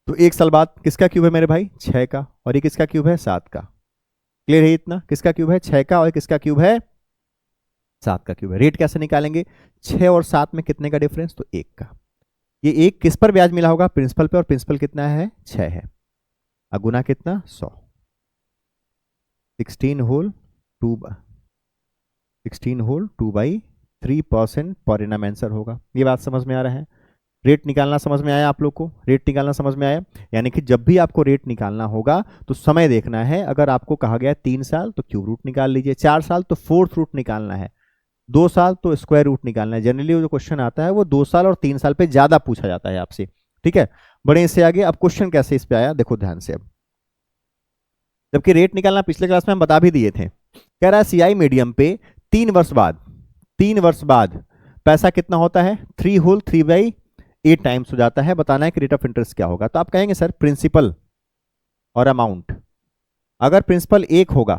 तो 1 साल बाद किसका क्यूब है मेरे भाई, 6 का, और ये किसका क्यूब है, 7 का। क्लियर है इतना, किसका क्यूब है, 6 का, और किसका क्यूब है, 7 का क्यूब है। रेट कैसे निकालेंगे, 6 और 7 में कितने का डिफरेंस, तो 1 का। ये 1 किस पर ब्याज मिला होगा, प्रिंसिपल पे, और प्रिंसिपल कितना है, 6 है, अगुना कितना, 100। 16 whole 2 16 whole 2/3% per annum answer होगा। ये बात समझ में आ रहा है। रेट निकालना समझ में आया आप लोग को, रेट निकालना समझ में आया। यानी कि जब भी आपको रेट निकालना होगा तो समय देखना है। अगर आपको कहा गया 3 साल तो क्यूब रूट निकाल लीजिए, 4 साल तो फोर्थ रूट निकालना है, 2 साल तो स्क्वायर रूट निकालना है। जनरली जो क्वेश्चन आता है वो 2 साल और 3 साल पे ज्यादा पूछा जाता है आपसे, ठीक है। बड़े इससे आगे अब क्वेश्चन कैसे इस पे आया देखो ध्यान से। अब जबकि रेट निकालना पिछले क्लास में हम बता भी दिए थे। कह रहा है सीआई मीडियम पे 3 वर्ष बाद, 3 वर्ष बाद पैसा कितना होता है, 3 होल 3/8 टाइम्स हो जाता है। बताना है कि रेट ऑफ इंटरेस्ट क्या होगा। तो आप कहेंगे सर प्रिंसिपल और अमाउंट, अगर प्रिंसिपल 1 होगा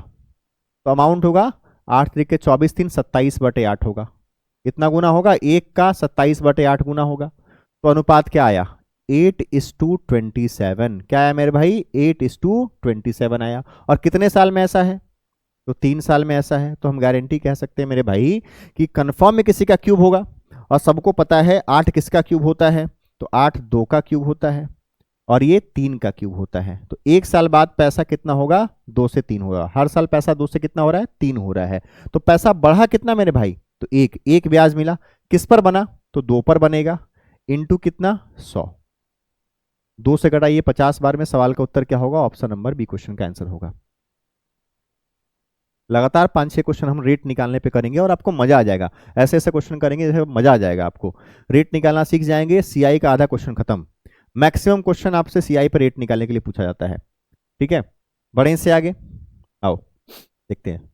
तो अमाउंट होगा 8 तरीके 24 3 27/8 होगा। कितना गुना होगा, 1 का 27/8 गुना होगा। तो अनुपात क्या आया, 8:27। क्या आया मेरे भाई, 8:27 आया। और कितने साल में ऐसा है, तो 3 साल में ऐसा है। तो हम गारंटी कह सकते हैं मेरे भाई कि कंफर्म में किसी का क्यूब होगा। और सबको पता है 8 किसका क्यूब होता है, तो 8 2 का क्यूब होता है, और ये 3 का क्यूब होता है। तो 1 साल बाद पैसा कितना होगा, 2 से 3 होगा। हर साल पैसा 2 से कितना हो रहा है, 3 हो रहा है। तो पैसा बढ़ा कितना मेरे भाई, तो एक ब्याज मिला। किस पर बना, तो 2 पर बनेगा, इंटू कितना, 100। 2 से घटाइए 50 बार में, सवाल का उत्तर क्या होगा, ऑप्शन नंबर बी क्वेश्चन का आंसर होगा। लगातार 5-6 क्वेश्चन हम रेट निकालने पे करेंगे और आपको मजा आ जाएगा। ऐसे ऐसे क्वेश्चन करेंगे जैसे मजा आ जाएगा आपको। रेट निकालना सीख जाएंगे, सीआई का आधा क्वेश्चन खत्म। मैक्सिमम क्वेश्चन आपसे सीआई पर रेट निकालने के लिए पूछा जाता है, ठीक है। बढ़े इससे आगे, आओ देखते हैं।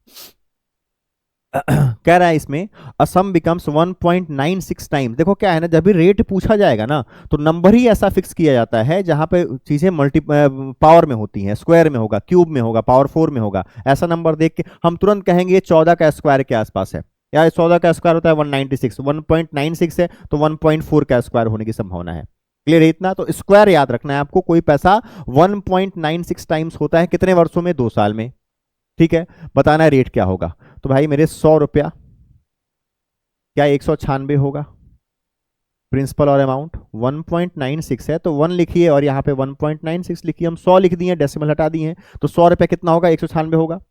कह रहा है इसमें असम बिकम्स 1.96 टाइम्स। देखो क्या है ना, जब भी रेट पूछा जाएगा ना तो नंबर ही ऐसा फिक्स किया जाता है जहां पे चीजें मल्टी पावर में होती हैं, स्क्वायर में होगा, क्यूब में होगा, पावर 4 में होगा। ऐसा नंबर देख के हम तुरंत कहेंगे ये 14 का स्क्वायर के आसपास है, या 14 का स्क्वायर होता है 196, 1.96 है तो 1.4 का स्क्वायर होने की संभावना है। क्लियर है इतना, तो स्क्वायर याद रखना है आपको। कोई पैसा 1.96 टाइम्स होता है कितने वर्षों में, 2 साल में, ठीक है। बताना है रेट क्या होगा। तो भाई मेरे 100 रुपया क्या 196 होगा, प्रिंसिपल और अमाउंट 1.96 है तो 1 लिखिए और यहाँ पे 1.96 लिखिए। हम 100 लिख दिए, डेसिमल हटा दिए हैं, तो 100 रुपया कितना होगा, 196 होगा।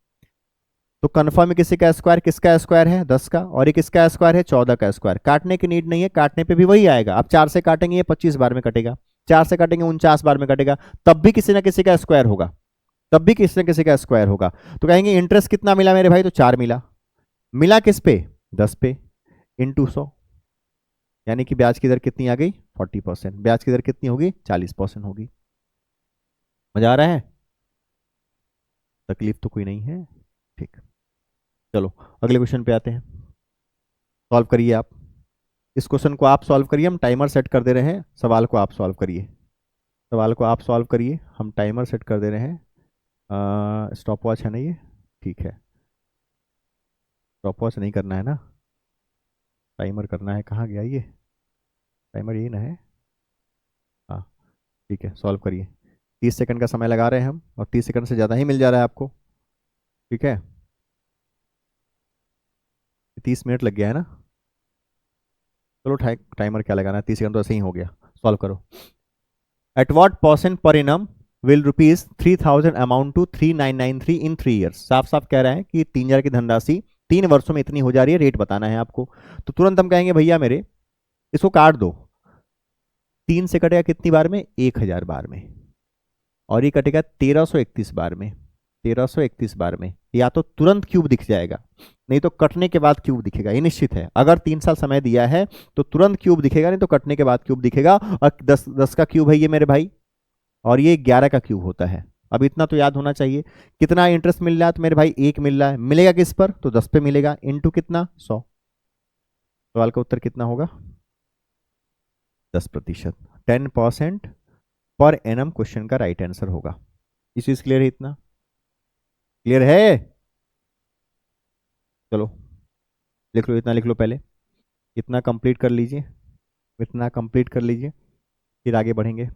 तो कन्फर्म है किसी का स्क्वायर, किसका स्क्वायर है, 10 का, और ये किसका स्क्वायर है, 14 का स्क्वायर। काटने की नीड नहीं है, काटने पे भी वही आएगा। आप 4 से काटेंगे ये 25 बार में कटेगा, 4 से काटेंगे 49 बार में कटेगा, तब भी किसी ना किसी का स्क्वायर होगा, तब भी किसी न किसी का स्क्वायर होगा। तो कहेंगे इंटरेस्ट कितना मिला मेरे भाई, तो 4 मिला। मिला किस पे, 10 पे, इंटू 100। यानी कि ब्याज की दर कितनी आ गई, 40%। ब्याज की दर कितनी होगी, 40% होगी। मजा आ रहा है, तकलीफ तो कोई नहीं है, ठीक। चलो अगले क्वेश्चन पे आते हैं। सॉल्व करिए आप इस क्वेश्चन को, आप सॉल्व करिए, हम टाइमर सेट कर दे रहे हैं। सवाल को आप सॉल्व करिए, सवाल को आप सॉल्व करिए, हम टाइमर सेट कर दे रहे हैं। स्टॉप वॉच है ना ये, ठीक है। स्टॉप वॉच नहीं करना है ना, टाइमर करना है। कहाँ गया ये टाइमर, यही ना है, हाँ ठीक है। सॉल्व करिए, 30 सेकंड का समय लगा रहे हैं हम, और 30 सेकंड से ज़्यादा ही मिल जा रहा है आपको, ठीक है। 30 मिनट लग गया है ना, चलो टाइमर क्या लगाना है, 30 सेकंड तो ऐसे ही हो गया। सॉल्व करो। At what percent per annum will ₹3000 amount to 3993 in 3 years. साफ साफ कह रहा है कि 3000 की धनराशि 3 वर्षों में इतनी हो जा रही है, रेट बताना है आपको। तो तुरंत हम कहेंगे भैया मेरे इसको काट दो, 3 से कटेगा कितनी बार में, 1000 बार में, और ये कटेगा 1331 बार में। 1331 बार में या तो तुरंत क्यूब दिख जाएगा, नहीं तो कटने के बाद क्यूब दिखेगा, ये निश्चित है। अगर 3 साल समय दिया है तो तुरंत क्यूब दिखेगा, नहीं तो कटने के बाद क्यूब दिखेगा। और 10 का क्यूब है ये मेरे भाई, और ये 11 का क्यूब होता है। अब इतना तो याद होना चाहिए। कितना इंटरेस्ट मिल रहा है तो मेरे भाई 1 मिल रहा है, मिलेगा किस पर, तो 10 पे मिलेगा, इंटू कितना 100। सवाल का उत्तर कितना होगा, 10%, 10% पर एनम क्वेश्चन का राइट आंसर होगा। इस चीज क्लियर है, इतना क्लियर है। चलो लिख लो, इतना लिख लो पहले, इतना कंप्लीट कर लीजिए, इतना कंप्लीट कर लीजिए, फिर आगे बढ़ेंगे।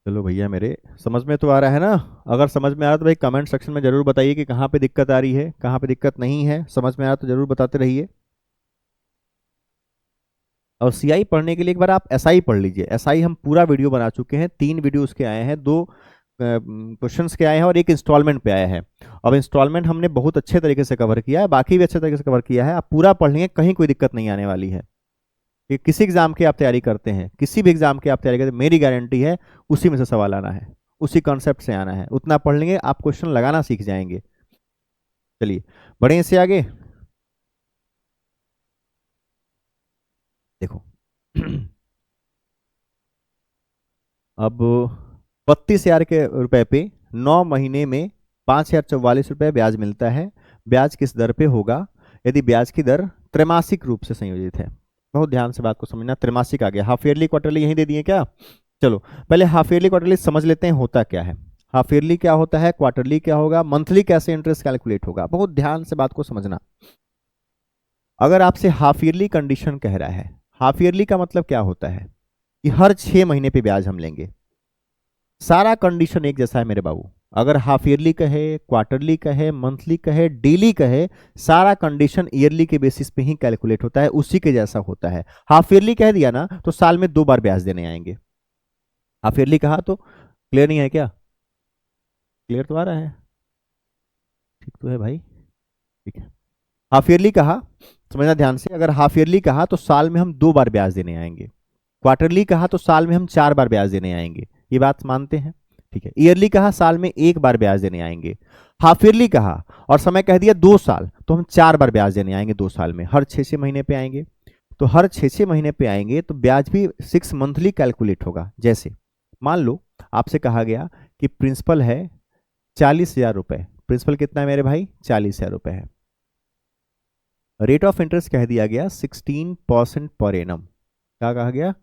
चलो भैया मेरे, समझ में तो आ रहा है ना। अगर समझ में आ रहा तो भाई कमेंट सेक्शन में जरूर बताइए कि कहाँ पे दिक्कत आ रही है, कहाँ पे दिक्कत नहीं है। समझ में आ रहा तो जरूर बताते रहिए। और सीआई पढ़ने के लिए एक बार आप एसआई पढ़ लीजिए। एसआई हम पूरा वीडियो बना चुके हैं, 3 वीडियो उसके आए हैं, 2 क्वेश्चंस के आए हैं और 1 इंस्टॉलमेंट पे आया है। अब इंस्टॉलमेंट हमने बहुत अच्छे तरीके से कवर किया है, बाकी भी अच्छे तरीके से कवर किया है। आप पूरा पढ़ लेंगे, कहीं कोई दिक्कत नहीं आने वाली है। कि किसी एग्जाम की आप तैयारी करते हैं, किसी भी एग्जाम की आप तैयारी करते हैं, मेरी गारंटी है उसी में से सवाल आना है, उसी कॉन्सेप्ट से आना है। उतना पढ़ लेंगे आप क्वेश्चन लगाना सीख जाएंगे। चलिए बढ़े इससे आगे। देखो अब 32,000 के रुपए पे 9 महीने में 5,044 रुपये ब्याज मिलता है। ब्याज किस दर पे होगा यदि ब्याज की दर त्रैमासिक रूप से संयोजित है। बहुत ध्यान से बात को समझना। त्रैमासिक आ गया, हाफ ईयरली क्वार्टरली यहीं दे दिए क्या। चलो पहले हाफ ईयरली क्वार्टरली समझ लेते हैं होता क्या है। हाफ ईयरली क्या होता है, क्वार्टरली क्या होगा, मंथली कैसे इंटरेस्ट कैलकुलेट होगा। बहुत ध्यान से बात को समझना। अगर आपसे हाफ ईयरली कंडीशन कह रहा है, हाफ ईयरली का मतलब क्या होता है कि हर 6 महीने पे ब्याज हम लेंगे। सारा कंडीशन एक जैसा है मेरे बाबू। अगर हाफ ईयरली कहे, क्वार्टरली कहे, मंथली कहे, डेली कहे, सारा कंडीशन ईयरली के बेसिस पे ही कैलकुलेट होता है, उसी के जैसा होता है। हाफ ईयरली कह दिया ना तो साल में 2 बार ब्याज देने आएंगे। हाफ ईयरली कहा तो क्लियर नहीं है क्या, क्लियर तो आ रहा है, ठीक तो है भाई, ठीक है। हाफ ईयरली कहा, समझना ध्यान से, अगर हाफ ईयरली कहा तो साल में हम 2 बार ब्याज देने आएंगे। क्वार्टरली कहा तो साल में हम 4 बार ब्याज देने आएंगे। ये बात मानते हैं, ठीक है। ईयरली कहा साल में 1 बार ब्याज देने आएंगे। हाफ ईयरली कहा और समय कह दिया 2 साल, तो हम 4 बार ब्याज देने आएंगे 2 साल में, हर 6-6 महीने पे आएंगे। तो हर 6-6 महीने पे आएंगे तो ब्याज भी 6 मंथली कैलकुलेट होगा। जैसे मान लो आपसे कहा गया कि प्रिंसिपल है 40,000 रुपए, प्रिंसिपल कितना है मेरे भाई, 40,000 रुपए है। रेट ऑफ इंटरेस्ट कह दिया गया 16% पर एनम, क्या कहा गया,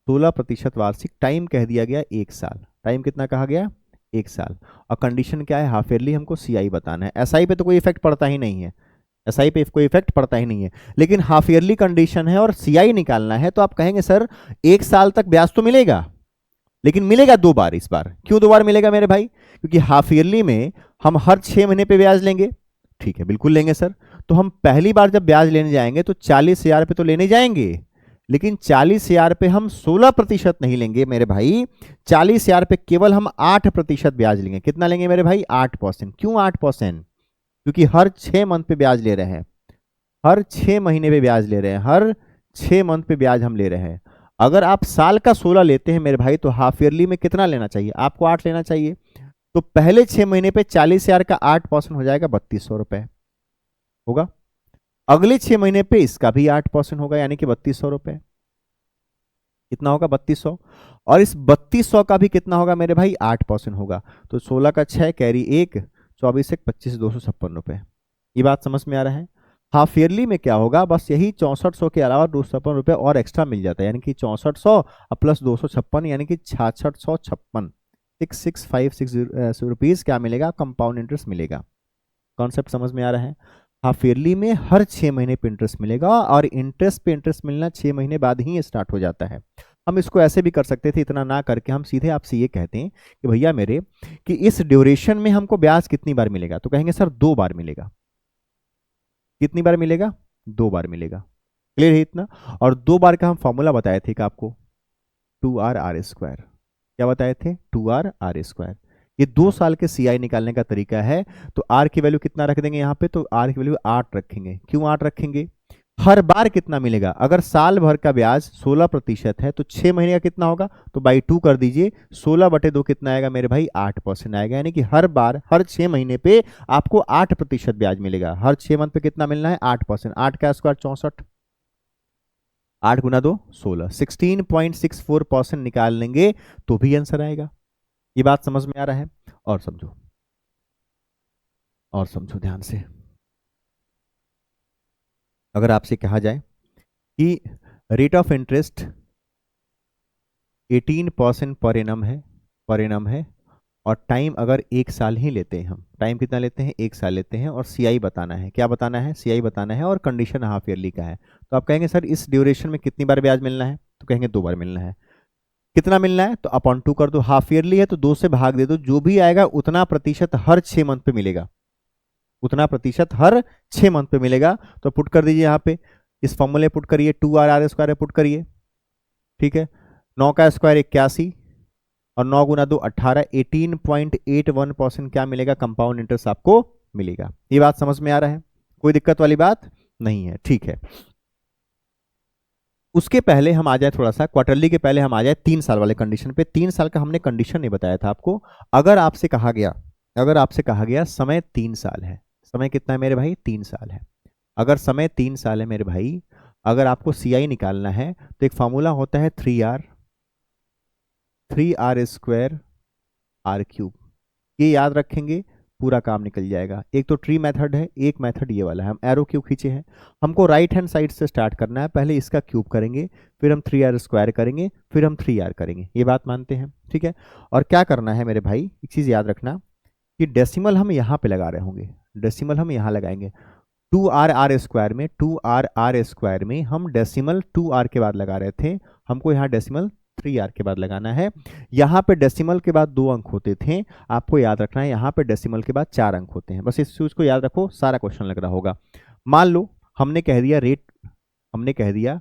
16% वार्षिक। टाइम कह दिया गया 1 साल, टाइम कितना कहा गया, 1 साल। और कंडीशन क्या है, हाफ ईयरली हमको सीआई बताना है। एसआई पे तो कोई इफेक्ट पड़ता ही नहीं है, एसआई पे कोई इफेक्ट पड़ता ही नहीं है, लेकिन हाफ ईयरली कंडीशन है और सीआई निकालना है। तो आप कहेंगे सर 1 साल तक ब्याज तो मिलेगा, लेकिन मिलेगा 2 बार। इस बार क्यों 2 बार मिलेगा मेरे भाई, क्योंकि हाफ ईयरली में हम हर 6 महीने पे ब्याज लेंगे। ठीक है, बिल्कुल लेंगे सर। तो हम पहली बार जब ब्याज लेने जाएंगे तो 40,000 पे तो लेने जाएंगे, लेकिन 40,000 पे हम 16% नहीं लेंगे मेरे भाई। 40,000 पे केवल हम 8% ब्याज लेंगे। कितना लेंगे मेरे भाई, 8%। क्यों 8%, क्योंकि हर 6 मंथ पे ब्याज ले रहे हैं, हर 6 महीने पे ब्याज ले रहे हैं, हर 6 मंथ पे ब्याज हम ले रहे हैं। अगर आप साल का 16 लेते हैं मेरे भाई तो हाफ ईयरली में कितना लेना चाहिए, आपको 8 लेना चाहिए। तो पहले 6 महीने पे 40,000 का 8% हो जाएगा 3200 रुपए होगा। अगले 6 महीने पे इसका भी 8% होगा, यानी कि 3200 रुपए। कितना होगा, 3200। और इस 3200 का भी कितना होगा मेरे भाई, 8% होगा। तो 16 का 6 कैरी 1, 24 1 25 256 रुपए। ये बात समझ में आ रहा है। हाफ ईयरली में क्या होगा, बस यही 6400 के अलावा 256 रुपए और एक्स्ट्रा मिल जाता है, यानी कि 6400 प्लस 256 यानी कि 6656, 6656 रुपीज क्या मिलेगा, कंपाउंड इंटरेस्ट मिलेगा। कॉन्सेप्ट समझ में आ रहा है। हाफ ईयरली में हर 6 महीने पे इंटरेस्ट मिलेगा, और इंटरेस्ट पे इंटरेस्ट मिलना 6 महीने बाद ही स्टार्ट हो जाता है। हम इसको ऐसे भी कर सकते थे, इतना ना करके हम सीधे आपसे ये कहते हैं कि भैया मेरे कि इस ड्यूरेशन में हमको ब्याज कितनी बार मिलेगा, तो कहेंगे सर 2 बार मिलेगा। कितनी बार मिलेगा, 2 बार मिलेगा। क्लियर है इतना। और 2 बार का हम फॉर्मूला बताए थे कि आपको 2r² क्या बताए थे, 2r²। ये 2 साल के सीआई निकालने का तरीका है। तो आर की वैल्यू कितना रख देंगे यहाँ पे, तो आर की वैल्यू 8 रखेंगे। क्यों 8 रखेंगे, हर बार कितना मिलेगा। अगर साल भर का ब्याज 16% है तो 6 महीने का कितना होगा, तो बाई 2 कर दीजिए, 16/2 कितना आएगा मेरे भाई, 8% आएगा। यानी कि हर बार हर 6 महीने पे आपको 8% ब्याज मिलेगा। हर 6 मंथ पे कितना मिलना है, 8%। 8 का स्क्वायर 64, 8 गुना 2 16, 16.64% निकाल लेंगे तो भी आंसर आएगा। ये बात समझ में आ रहा है। और समझो, और समझो ध्यान से। अगर आपसे कहा जाए कि rate of interest 18% per annum है, और टाइम अगर 1 साल ही लेते हैं, हम टाइम कितना लेते हैं, 1 साल लेते हैं, और सीआई बताना है। क्या बताना है, सीआई बताना है, और कंडीशन हाफ ईयरली का है। तो आप कहेंगे सर इस ड्यूरेशन में कितनी बार ब्याज मिलना है, तो कहेंगे 2 बार मिलना है। कितना मिलना है, तो अपॉन 2 कर दो। हाफ ईयरली है तो 2 से भाग दे दो, जो भी आएगा उतना प्रतिशत हर 6 मंथ पे मिलेगा, उतना प्रतिशत हर 6 मंथ पे मिलेगा। तो पुट कर दीजिए यहाँ पे, इस फॉर्मूले पुट करिए, 2r पुट करिए, ठीक है। 9 का स्क्वायर 81, और 9 गुना 2 18, 18.81% क्या मिलेगा, कंपाउंड इंटरेस्ट आपको मिलेगा। ये बात समझ में आ रहा है, कोई दिक्कत वाली बात नहीं है, ठीक है। उसके पहले हम आ जाए, थोड़ा सा क्वार्टरली के पहले हम आ जाए 3 साल वाले कंडीशन पे। 3 साल का हमने कंडीशन नहीं बताया था आपको। अगर आपसे कहा गया, अगर आपसे कहा गया समय 3 साल है, समय कितना है मेरे भाई, 3 साल है। अगर समय 3 साल है मेरे भाई, अगर आपको सीआई निकालना है तो एक फॉर्मूला होता है 3r स्क्वायर r3। ये याद रखेंगे, पूरा काम निकल जाएगा। एक तो ट्री मेथड है, एक मेथड ये वाला है। हम एरो क्यों खींचे हैं, हमको राइट हैंड साइड से स्टार्ट करना है। पहले इसका क्यूब करेंगे, फिर हम 3r स्क्वायर करेंगे, फिर हम 3r करेंगे। ये बात मानते हैं, ठीक है। और क्या करना है मेरे भाई, एक चीज याद रखना कि डेसिमल हम यहाँ पे लगा रहे होंगे, डेसिमल हम यहाँ लगाएंगे। 2r स्क्वायर में, 2r में हम डेसिमल 2r के बाद लगा रहे थे, हमको यहाँ डेसिमल 3r के बाद लगाना है। यहाँ पे डेसिमल के बाद 2 अंक होते थे, आपको याद रखना है यहाँ पे डेसिमल के बाद 4 अंक होते हैं। बस इस चीज को याद रखो, सारा क्वेश्चन लग रहा होगा। मान लो हमने कह दिया रेट, हमने कह दिया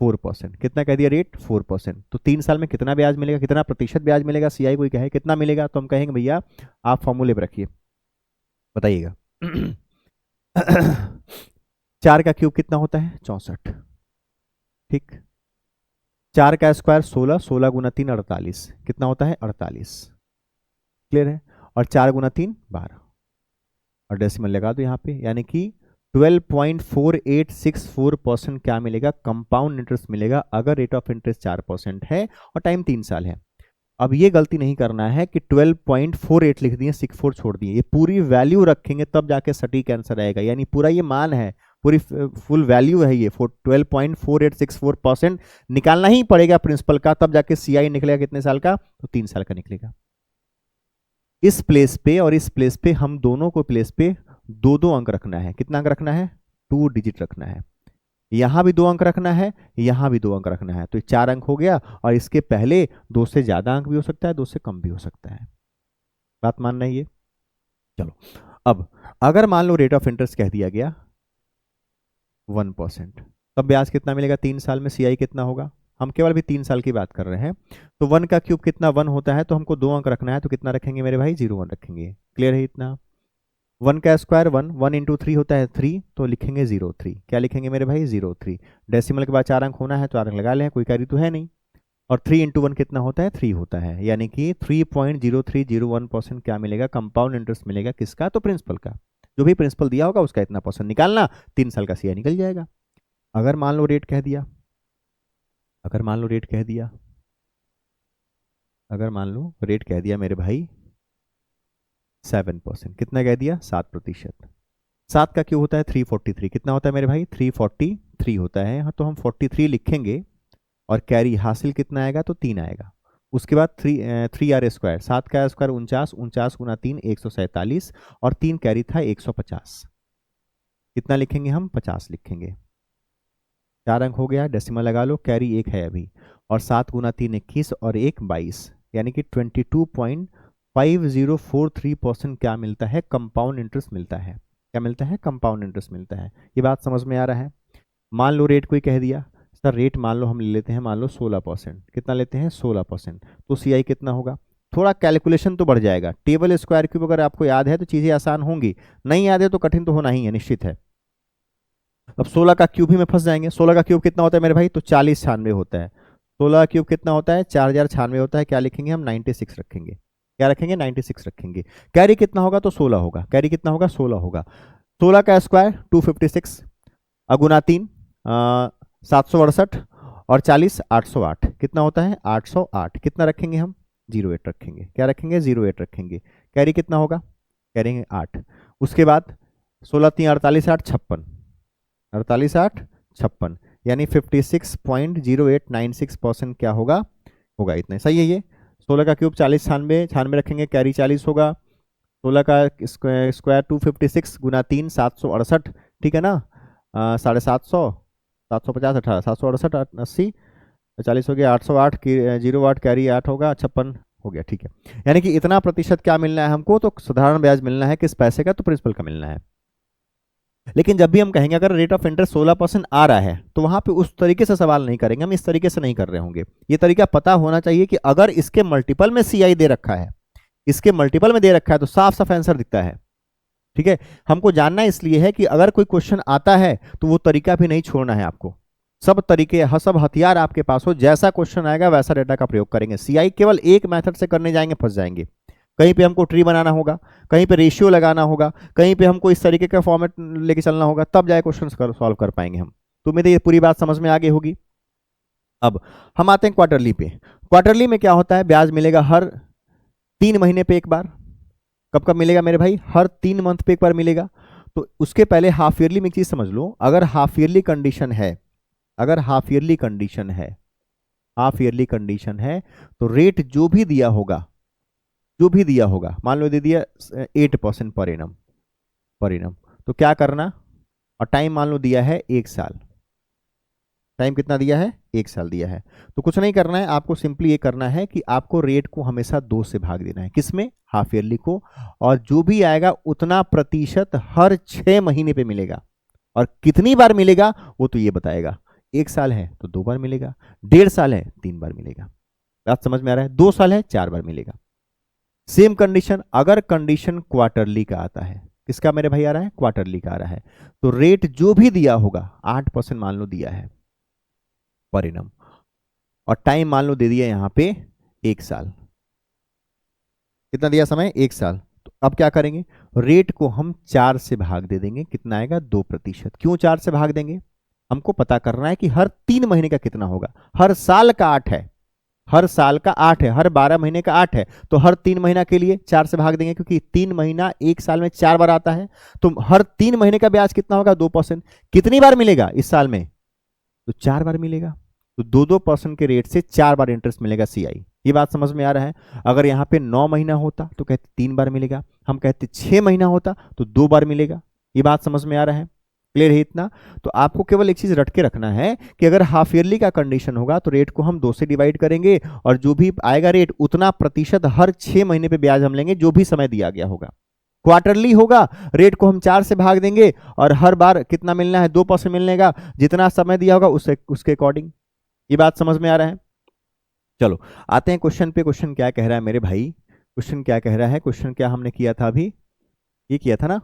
4%, कितना कह दिया रेट, 4%। तो 3 साल में कितना ब्याज मिलेगा, कितना प्रतिशत ब्याज मिलेगा, सीआई कोई कहे कितना मिलेगा, तो हम कहेंगे भैया आप फॉर्मूले पर रखिए, बताइएगा। 4 का क्यूब कितना होता है, 64, ठीक। 4 का स्क्वायर 16, 16 गुना 3 48, कितना होता है, 48, क्लियर है। और 4 गुना 3 12, और डेसिमल लगा दो यहाँ पे, यानी कि 12.4864% क्या मिलेगा, कंपाउंड इंटरेस्ट मिलेगा, अगर रेट ऑफ इंटरेस्ट 4% है और टाइम 3 साल है। अब ये गलती नहीं करना है कि 12.48 लिख दिए, 64 छोड़ दिए। ये पूरी वैल्यू रखेंगे तब जाके सटीक आंसर आएगा, यानी पूरा ये मान है, पूरी फुल वैल्यू है ये। 12.4864% निकालना ही पड़ेगा प्रिंसिपल का, तब जाके सीआई निकलेगा कितने साल का, तो 3 साल का निकलेगा। इस प्लेस पे और इस प्लेस पे हम दोनों को प्लेस पे 2-2 अंक रखना है। कितना अंक रखना है, 2 डिजिट रखना है। यहां भी 2 अंक रखना है, यहां भी 2 अंक रखना है, तो 4 अंक हो गया। और इसके पहले 2 से ज्यादा अंक भी हो सकता है, 2 से कम भी हो सकता है। बात मानना है ये। चलो, अब अगर मान लो रेट ऑफ इंटरेस्ट कह दिया गया 1%, तब ब्याज कितना मिलेगा 3 साल में, सीआई कितना होगा। हम केवल भी 3 साल की बात कर रहे हैं। तो 1 का क्यूब कितना, 1 होता है, तो हमको 2 अंक रखना है, तो कितना रखेंगे मेरे भाई, 0 1 रखेंगे। क्लियर है इतना। 1 का स्क्वायर 1, 1 इंटू 3 होता है 3, तो लिखेंगे 0 3। क्या लिखेंगे मेरे भाई, 0 3। डेसिमल के बाद 4 अंक होना है, तो 4 अंक लगा लें, कोई कैरी तो है नहीं। और 3 इंटू 1 कितना होता है, 3 होता है, यानी कि 3.0301% क्या मिलेगा, कंपाउंड इंटरेस्ट मिलेगा। किसका, तो प्रिंसिपल का। जो भी प्रिंसिपल दिया होगा उसका इतना % निकालना, 3 साल का सीआई निकल जाएगा। अगर मान लो रेट कह दिया, अगर मान लो रेट कह दिया, अगर मान लो रेट कह दिया मेरे भाई 7%, कितना कह दिया, 7%। 7 का क्यों होता है 343, कितना होता है मेरे भाई, 343 होता है। हाँ, तो हम 43 लिखेंगे, और कैरी हासिल कितना आएगा, तो 3 आएगा। उसके बाद 3r स्क्वायर, 7 का स्क्वायर 49, 49 गुना 3 147, और 3 कैरी था 150। कितना लिखेंगे हम, 50 लिखेंगे। 4 अंक हो गया, डेसिमल लगा लो, कैरी 1 है अभी। और 7 गुना 3 21, और 1 22, यानी कि 22.5043% क्या मिलता है, कंपाउंड इंटरेस्ट मिलता है। क्या मिलता है, कंपाउंड इंटरेस्ट मिलता है। ये बात समझ में आ रहा है। मान लो रेट कोई कह दिया, सर रेट मान लो हम ले लेते हैं, मान लो 16%, कितना लेते हैं, 16%, तो सीआई कितना होगा। थोड़ा कैलकुलेशन तो बढ़ जाएगा। टेबल स्क्वायर क्यूब अगर आपको याद है तो चीज़ें आसान होंगी, नहीं याद है तो कठिन तो होना ही है, निश्चित है। अब 16 का क्यूब ही में फंस जाएंगे। 16 का क्यूब कितना होता है मेरे भाई? तो 4096 होता है। 16 का क्यूब कितना होता है? 4096 होता है। क्या लिखेंगे हम? 96 रखेंगे। क्या रखेंगे? 96 रखेंगे। कैरी कितना होगा? तो 16 होगा। कैरी कितना होगा? 16 होगा। 16 का स्क्वायर 256, अगुना 3 768, और 40 808, कितना होता है? 808। कितना रखेंगे हम? 08 रखेंगे। क्या रखेंगे? 08 रखेंगे। कैरी कितना होगा? करेंगे 8। उसके बाद 16 3 48 8 56, 48 8 56, यानी 56.0896% क्या होगा? होगा इतना। सही है ये। 16 का क्यूब 40 96 96 रखेंगे, कैरी 40 होगा। 16 का स्क्वायर 256 गुना 3 768, ठीक है ना? 750, 750 18 768 80, 40 हो गया 808 की 08 कैरी 8 होगा 56 हो गया, ठीक है। यानी कि इतना प्रतिशत क्या मिलना है हमको? तो साधारण ब्याज मिलना है। किस पैसे का? तो प्रिंसिपल का मिलना है। लेकिन जब भी हम कहेंगे अगर रेट ऑफ इंटरेस्ट 16% आ रहा है तो वहां पे उस तरीके से सवाल नहीं करेंगे, हम इस तरीके से नहीं कर रहे होंगे। ये तरीका पता होना चाहिए कि अगर इसके मल्टीपल में सीआई दे रखा है, इसके मल्टीपल में दे रखा है, तो साफ साफ आंसर दिखता है। ठीक है, हमको जानना इसलिए है कि अगर कोई क्वेश्चन आता है तो वो तरीका भी नहीं छोड़ना है आपको। सब तरीके सब हथियार आपके पास हो, जैसा क्वेश्चन आएगा वैसा डेटा का प्रयोग करेंगे। सीआई केवल एक मेथड से करने जाएंगे, फंस जाएंगे। कहीं पे हमको ट्री बनाना होगा, कहीं पे रेशियो लगाना होगा, कहीं पे हमको इस तरीके का फॉर्मेट लेके चलना होगा, तब जाए क्वेश्चन सॉल्व कर पाएंगे हम। तो उम्मीद है ये पूरी बात समझ में आ गई होगी। अब हम आते हैं क्वार्टरली पे। क्वार्टरली में क्या होता है? ब्याज मिलेगा हर 3 महीने पे एक बार। कब कब मिलेगा मेरे भाई? हर 3 मंथ पे एक बार मिलेगा। तो उसके पहले हाफ ईयरली में एक चीज समझ लो, अगर हाफ ईयरली कंडीशन है, अगर हाफ ईयरली कंडीशन है, हाफ ईयरली कंडीशन है, तो रेट जो भी दिया होगा, जो भी दिया होगा, मान लो दे दिया 8% पर एनम, पर एनम, तो क्या करना? और टाइम मान लो दिया है 1 साल। टाइम कितना दिया है? 1 साल दिया है। तो कुछ नहीं करना है आपको, सिंपली ये करना है कि आपको रेट को हमेशा 2 से भाग देना है। किसमें? हाफ ईयरली को। और जो भी आएगा उतना प्रतिशत हर 6 महीने पे मिलेगा। और कितनी बार मिलेगा वो तो ये बताएगा। 1 साल है तो 2 बार मिलेगा, 1.5 साल है 3 बार मिलेगा। बात समझ में आ रहा है? 2 साल है 4 बार मिलेगा। सेम कंडीशन, अगर कंडीशन क्वार्टरली का आता है, किसका मेरे भाई आ रहा है? क्वार्टरली का आ रहा है, तो रेट जो भी दिया होगा 8% मान लो दिया है पर एनम, और टाइम मान लो दे दिया यहां पे 1 साल। कितना दिया समय? 1 साल। तो अब क्या करेंगे? रेट को हम 4 से भाग दे देंगे। कितना आएगा? 2%। क्यों 4 से भाग देंगे? हमको पता करना है कि हर 3 महीने का कितना होगा। हर साल का 8 है, हर साल का 8 है, हर 12 महीने का 8 है, तो हर 3 महीना के लिए 4 से भाग देंगे, क्योंकि 3 महीना 1 साल में 4 बार आता है। तो हर 3 महीने का ब्याज कितना होगा? 2%। कितनी बार मिलेगा इस साल में? तो 4 बार मिलेगा। तो 2% के रेट से 4 बार इंटरेस्ट मिलेगा सीआई। ये बात समझ में आ रहा है? अगर यहाँ पे 9 महीना होता तो कहते 3 बार मिलेगा, हम कहते 6 महीना होता तो 2 बार मिलेगा। ये बात समझ में आ रहा है? क्लियर है इतना? तो आपको केवल एक चीज रट के रखना है कि अगर हाफ ईयरली का कंडीशन होगा तो रेट को हम 2 से डिवाइड करेंगे, और जो भी आएगा रेट उतना प्रतिशत हर 6 महीने पे ब्याज हम लेंगे, जो भी समय दिया गया होगा। क्वार्टरली होगा, रेट को हम 4 से भाग देंगे, और हर बार कितना मिलना है? 2% मिलने का, जितना समय दिया होगा उसके अकॉर्डिंग। ये बात समझ में आ रहा है? चलो आते हैं क्वेश्चन पे। क्वेश्चन क्या कह रहा है मेरे भाई? क्वेश्चन क्या कह रहा है? क्वेश्चन क्या हमने किया था अभी? ये किया था ना?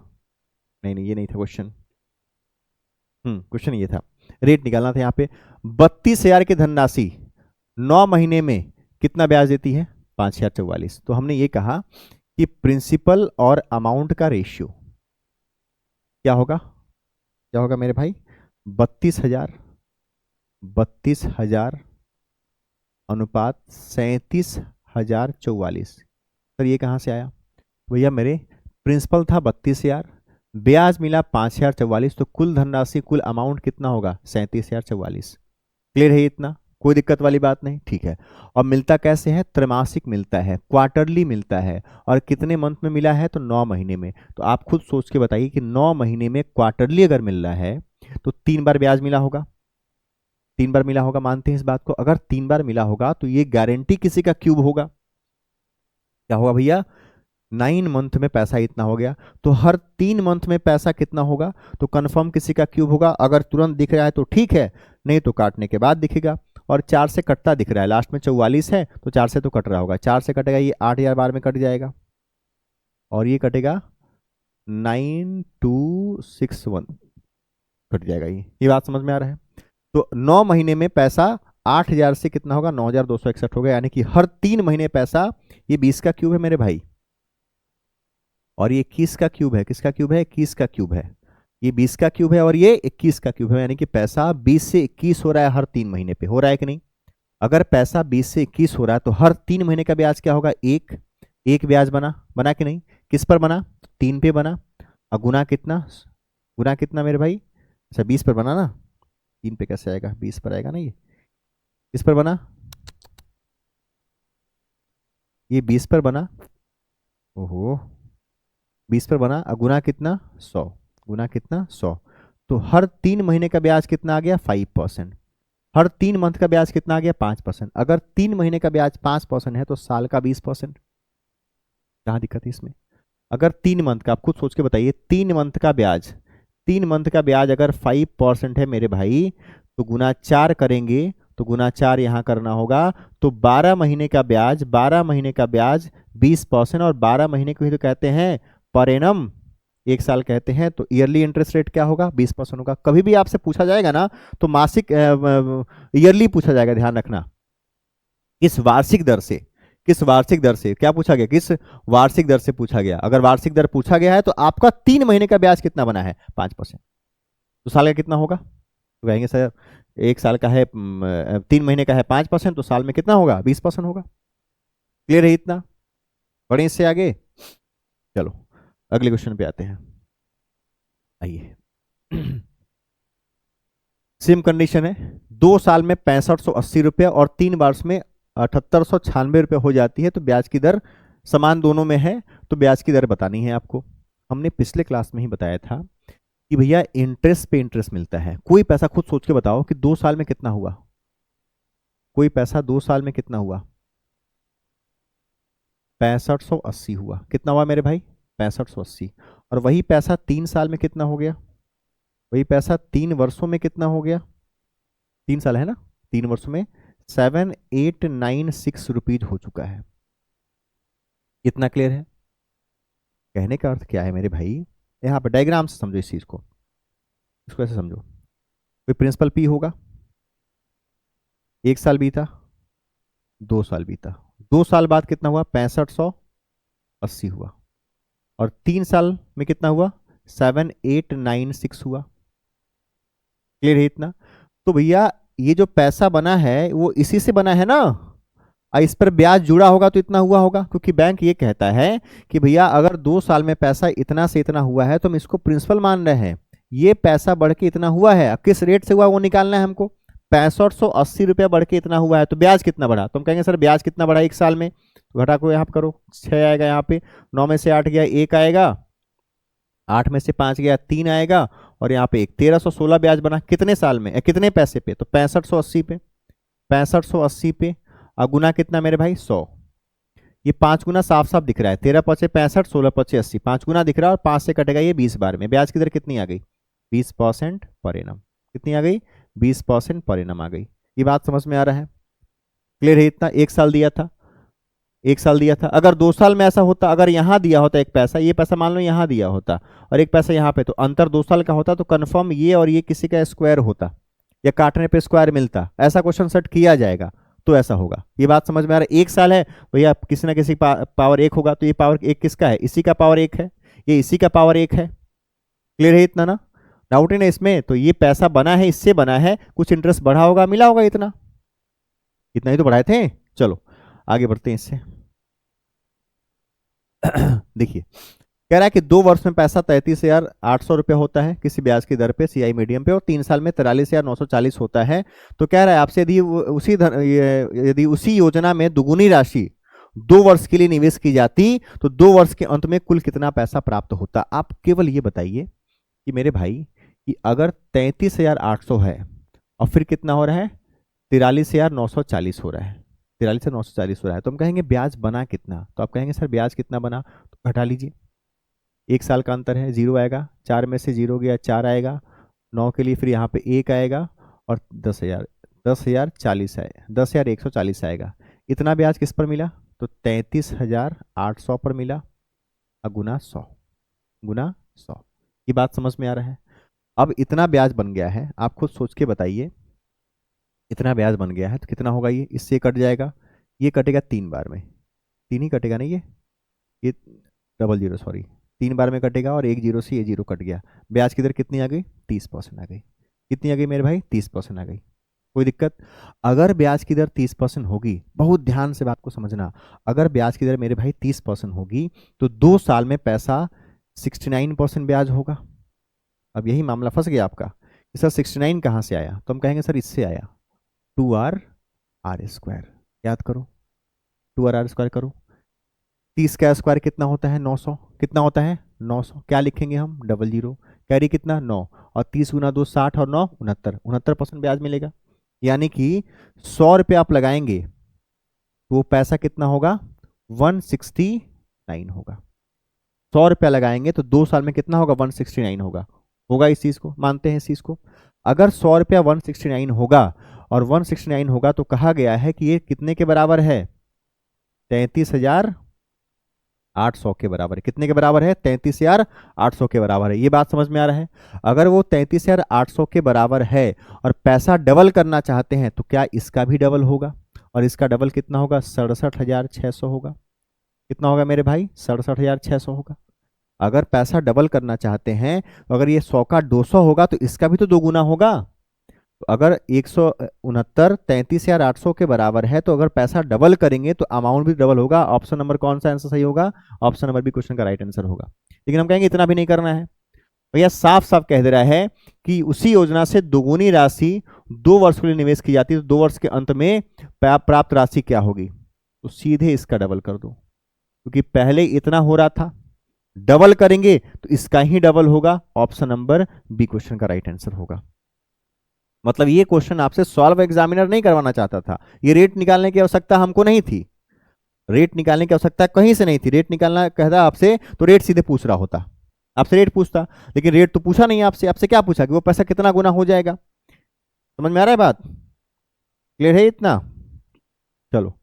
नहीं नहीं, ये नहीं था क्वेश्चन। क्वेश्चन ये था, रेट निकालना था यहाँ पे। 32,000 की धनराशि 9 महीने में कितना ब्याज देती है? 5,044। तो हमने ये कहा कि प्रिंसिपल और अमाउंट का रेशियो क्या होगा? क्या होगा मेरे भाई? 32,000, 32,000 अनुपात 37,044। सर ये कहाँ से आया? भैया मेरे प्रिंसिपल था 32,000, ब्याज मिला 5,044, तो कुल धनराशि, कुल अमाउंट कितना होगा? 37,044। क्लियर है इतना? कोई दिक्कत वाली बात नहीं? ठीक है। और मिलता कैसे है? त्रैमासिक मिलता है, क्वार्टरली मिलता है। और कितने मंथ में मिला है? तो 9 महीने में। तो आप खुद सोच के बताइए कि 9 महीने में क्वार्टरली अगर मिल रहा है तो 3 बार ब्याज मिला होगा। 3 बार मिला होगा, मानते हैं इस बात को? अगर 3 बार मिला होगा तो ये गारंटी किसी का क्यूब होगा। क्या होगा भैया? 9 मंथ में पैसा इतना हो गया, तो हर 3 मंथ में पैसा कितना होगा? तो कंफर्म किसी का क्यूब होगा। अगर तुरंत दिख रहा है तो ठीक है, नहीं तो काटने के बाद दिखेगा। और 4 से कटता दिख रहा है, लास्ट में 44 है तो 4 से तो कट रहा होगा, 4 से कटेगा, ये 8,000 बार में कट जाएगा, और ये कटेगा 9261, कट जाएगा ये बात समझ में आ रहा है। तो 9 महीने में पैसा 8,000 से कितना होगा, 9,261 होगा, यानी कि हर 3 महीने पैसा, ये 20 का क्यूब है मेरे भाई, और ये 21 का क्यूब है। किसका क्यूब है? 21 का क्यूब है। ये 20 का क्यूब है और ये 21 का क्यूब है, यानी कि पैसा 20 से 21 हो रहा है हर 3 महीने पे। हो रहा है कि नहीं? अगर पैसा 20 से 21 हो रहा है तो हर 3 महीने का ब्याज क्या होगा? एक ब्याज बना कि नहीं? किस पर बना? 3 पे बना। और गुना कितना मेरे भाई? अच्छा 20 पर बना ना, 3 पे कैसे आएगा? 20 पर आएगा ना। ये किस पर बना? ये 20 पर बना। ओहो, 20 पर बना। और गुना कितना? 100। गुना कितना? 100। तो हर 3 महीने का ब्याज कितना आ गया? 5%। हर 3 मंथ का ब्याज कितना आ गया? 5%। अगर 3 महीने का ब्याज 5% है तो साल का 20%। कहाँ दिक्कत है इसमें? अगर 3 मंथ का, आप खुद सोच के बताइए, 3 मंथ का ब्याज अगर 5% है मेरे भाई, तो गुना 4 करेंगे, तो गुना 4 यहाँ करना होगा। तो 12 महीने का ब्याज 20%, और 12 महीने को ही तो कहते हैं पर एनम, 1 साल कहते हैं। तो ईयरली इंटरेस्ट रेट क्या होगा? 20% होगा। कभी भी आपसे पूछा जाएगा ना तो मासिक ईयरली पूछा जाएगा, ध्यान रखना। किस वार्षिक दर से, किस वार्षिक दर से क्या पूछा गया? किस वार्षिक दर से पूछा गया। अगर वार्षिक दर पूछा गया है तो आपका 3 महीने का ब्याज कितना बना है? 5%। तो साल का कितना होगा? तो कहेंगे सर 1 साल का है 3 महीने का है 5%, तो साल में कितना होगा? 20% होगा। क्लियर है इतना? बढ़े इससे आगे। चलो अगले क्वेश्चन पे आते हैं, आइए। सेम कंडीशन है, 2 साल में 6580 रुपये और 3 वर्ष में 7896 रुपये हो जाती है, तो ब्याज की दर समान दोनों में है, तो ब्याज की दर बतानी है आपको। हमने पिछले क्लास में ही बताया था कि भैया इंटरेस्ट पे इंटरेस्ट मिलता है। कोई पैसा खुद सोच के बताओ कि 2 साल में कितना हुआ? कोई पैसा 2 साल में कितना हुआ? 6580 हुआ। कितना हुआ मेरे भाई? 6580। और वही पैसा 3 साल में कितना हो गया? वही पैसा 3 वर्षों में कितना हो गया? 3 साल है ना, 3 वर्षों में 7896 रुपीज हो चुका है। कितना क्लियर है? कहने का अर्थ क्या है मेरे भाई? यहाँ पर डायग्राम से समझो इस चीज को, इसको ऐसे समझो। कोई प्रिंसिपल पी होगा, 1 साल बीता, 2 साल बीता, 2 साल बाद कितना हुआ? 6580 हुआ। और 3 साल में कितना हुआ? 7896 हुआ। क्लियर है इतना? तो भैया ये जो पैसा बना है वो इसी से बना है ना, और इस पर ब्याज जुड़ा होगा तो इतना हुआ होगा, क्योंकि बैंक ये कहता है कि भैया अगर 2 साल में पैसा इतना से इतना हुआ है तो हम इसको प्रिंसिपल मान रहे हैं। ये पैसा बढ़ के इतना हुआ है, किस रेट से हुआ वो निकालना है हमको। 6580 रुपया बढ़ के इतना हुआ है, तो ब्याज कितना बढ़ा? तो हम कहेंगे सर ब्याज कितना बढ़ा 1 साल में? तो घटा को यहाँ पे करो, 6 आएगा यहाँ पे, 9 में से 8 गया 1 आएगा, 8 में से 5 गया 3 आएगा, और यहाँ पे एक 1316 ब्याज बना। कितने साल में, कितने पैसे पे? तो 6580 पे, 6580 पे। और गुना कितना मेरे भाई? 100। ये 5 गुना साफ साफ दिख रहा है, 13 पचे 65, 16 पचे 80, 5 गुना दिख रहा है, और 5 से कटेगा ये 20 बार में। ब्याज की दर कितनी आ गई? 20% पर एनम। कितनी आ गई? 20% पर एनम आ गई। ये बात समझ में आ रहा है? क्लियर है इतना? 1 साल दिया था, 1 साल दिया था। अगर 2 साल में ऐसा होता, अगर यहाँ दिया होता एक पैसा, ये पैसा मान लो यहाँ दिया होता और एक पैसा यहाँ पे, तो अंतर 2 साल का होता, तो कंफर्म ये और ये किसी का स्क्वायर होता, या काटने पे स्क्वायर मिलता। ऐसा क्वेश्चन सेट किया जाएगा तो ऐसा होगा। ये बात समझ में आ रहा है? 1 साल है भैया, किसी ना किसी पावर 1 होगा, तो ये पावर 1 किसका है? इसी का पावर 1 है, ये इसी का पावर 1 है। क्लियर है इतना ना? डाउट है ना इसमें? तो ये पैसा बना है, इससे बना है, कुछ इंटरेस्ट बढ़ा होगा, मिला होगा इतना, इतना ही तो बढ़ाए थे। चलो आगे बढ़ते हैं इससे। देखिए कह रहा है कि 2 वर्ष में पैसा 33,800 रुपये होता है किसी ब्याज की दर पे सीआई मीडियम पे, और 3 साल में 43,940 होता है। तो कह रहा है आपसे यदि उसी योजना में दुगुनी राशि 2 वर्ष के लिए निवेश की जाती तो 2 वर्ष के अंत में कुल कितना पैसा प्राप्त होता? आप केवल ये बताइए कि मेरे भाई कि अगर 33,800 है और फिर कितना हो रहा है? 43,940 हो रहा है, 43,940 हो रहा है, तो हम कहेंगे ब्याज बना कितना? तो आप कहेंगे सर ब्याज कितना बना? तो घटा लीजिए, 1 साल का अंतर है, 0 आएगा, 4 में से 0 गया 4 आएगा, 9 के लिए फिर यहाँ पे 1 आएगा, और 10,040 आएगा, 10,140 आएगा। इतना ब्याज किस पर मिला? तो 33,800 पर मिला, और गुना 100, गुना 100। ये बात समझ में आ रहा है? अब इतना ब्याज बन गया है, आप खुद सोच के बताइए, इतना ब्याज बन गया है तो कितना होगा, ये इससे कट जाएगा, ये कटेगा 3 बार में, 3 ही कटेगा नहीं, ये डबल जीरो सॉरी, 3 बार में कटेगा और 1 जीरो से ये जीरो कट गया। ब्याज की दर कितनी आ गई, 30% आ गई। कितनी आ गई मेरे भाई, 30% आ गई। कोई दिक्कत? अगर ब्याज की दर 30% होगी, बहुत ध्यान से बात को समझना, अगर ब्याज की दर मेरे भाई 30% होगी तो 2 साल में पैसा 69% ब्याज होगा। अब यही मामला फंस गया आपका कि सर 69 कहाँ से आया, तो हम कहेंगे सर इससे आया, 2r r²। याद करो, 2r r² करो। 30 का स्क्वायर कितना होता है, 900। कितना होता है, 900। क्या लिखेंगे हम, डबल जीरो। कैरी कितना, 9। और 30 गुना 2 60 और 9 69, 69% ब्याज मिलेगा। यानी कि 100 रुपये आप लगाएंगे तो वो पैसा कितना होगा, 169 होगा। 100 रुपया लगाएंगे तो 2 साल में कितना होगा, 169 होगा। होगा इस चीज को, मानते हैं इस चीज को। अगर 100 रुपया 169 होगा और 169 होगा तो कहा गया है कि ये कितने के बराबर है, 33,800 के बराबर है। कितने के बराबर है, 33,800 के बराबर है। ये बात समझ में आ रहा है? अगर वो 33,800 के बराबर है और पैसा डबल करना चाहते हैं तो क्या इसका भी डबल होगा, और इसका डबल कितना होगा, 67,600 होगा। कितना होगा मेरे भाई, 67,600 होगा। अगर पैसा डबल करना चाहते हैं तो अगर ये 100 का 200 होगा तो इसका भी तो 2 गुना होगा। तो अगर 169 33,800 के बराबर है तो अगर पैसा डबल करेंगे तो अमाउंट भी डबल होगा। ऑप्शन नंबर कौन सा आंसर सही होगा, ऑप्शन नंबर भी क्वेश्चन का राइट आंसर होगा। लेकिन हम कहेंगे इतना भी नहीं करना है, भैया साफ साफ कह दे रहा है कि उसी योजना से दोगुनी राशि 2 वर्ष के लिए निवेश की जाती है, तो 2 वर्ष के अंत में प्राप्त राशि क्या होगी, तो सीधे इसका डबल कर दो, क्योंकि पहले इतना हो रहा था, डबल करेंगे तो इसका ही डबल होगा। ऑप्शन नंबर बी क्वेश्चन का राइट आंसर होगा। मतलब ये क्वेश्चन आपसे सॉल्व एग्जामिनर नहीं करवाना चाहता था, ये रेट निकालने की आवश्यकता हमको नहीं थी, रेट निकालने की आवश्यकता कहीं से नहीं थी। रेट निकालना कहता आपसे तो रेट सीधे पूछ रहा होता, आपसे रेट पूछता, लेकिन रेट तो पूछा नहीं आपसे। आपसे क्या पूछा कि वो पैसा कितना गुना हो जाएगा। समझ में आ रहा है बात, क्लियर है इतना? चलो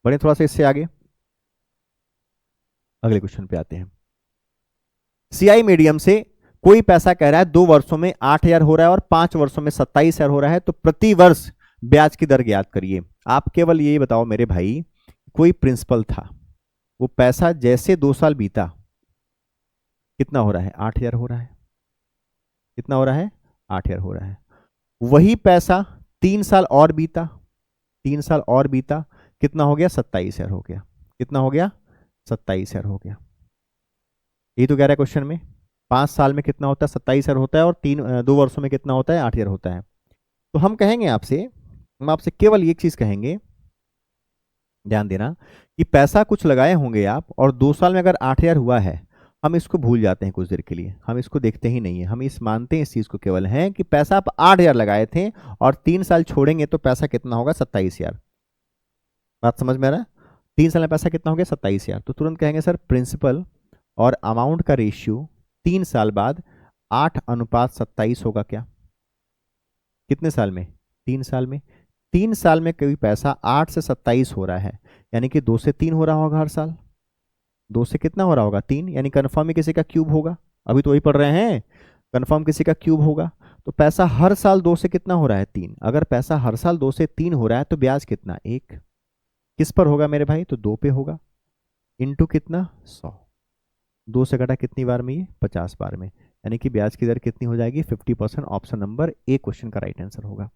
बढ़े थोड़ा सा इससे आगे, अगले क्वेश्चन पे आते हैं। सीआई मीडियम से कोई पैसा कह रहा है 2 वर्षों में 8,000 हो रहा है और 5 वर्षों में 27,000 हो रहा है, तो प्रति वर्ष ब्याज की दर ज्ञात करिए। आप केवल ये बताओ मेरे भाई, कोई प्रिंसिपल था, वो पैसा जैसे 2 साल बीता कितना हो रहा है, 8,000 हो रहा है। कितना हो रहा है, 8,000 हो रहा है। वही पैसा 3 साल और बीता, 3 साल और बीता, कितना हो गया, 27,000 हो गया। कितना हो गया, 27,000 हो गया। यही तो कह रहा है क्वेश्चन में। 5 साल में कितना होता है, 27,000 होता है, और 2 वर्षों में कितना होता है, 8,000 होता है। तो हम कहेंगे आपसे, हम आपसे केवल एक चीज कहेंगे, ध्यान देना, कि पैसा कुछ लगाए होंगे आप और 2 साल में अगर 8,000 हुआ है, हम इसको भूल जाते हैं कुछ देर के लिए, हम इसको देखते ही नहीं है, हम इस मानते हैं इस चीज को केवल है कि पैसा आप 8,000 लगाए थे और 3 साल छोड़ेंगे तो पैसा कितना होगा, 27,000। बात समझ में आ रहा है? 3 साल में पैसा कितना हो गया, 27,000। तो तुरंत कहेंगे सर प्रिंसिपल और अमाउंट का रेशियो 3 साल बाद 8:27 होगा क्या। कितने साल में, 3 साल में। 3 साल में कोई पैसा 8 से 27 हो रहा है, यानी कि 2 से 3 हो रहा होगा हर साल। 2 से कितना हो रहा होगा, 3, यानी कन्फर्म ही किसी का क्यूब होगा। अभी तो वही पढ़ रहे हैं, कन्फर्म किसी का क्यूब होगा। तो पैसा हर साल 2 से कितना हो रहा है, 3। अगर पैसा हर साल 2 से 3 हो रहा है तो ब्याज कितना, 1। किस पर होगा मेरे भाई, तो 2 पे होगा, इंटू कितना, 100। 2 से घटा कितनी बार में, ये 50 बार में, यानी कि ब्याज की दर कितनी हो जाएगी, 50%। ऑप्शन नंबर ए क्वेश्चन का राइट आंसर होगा।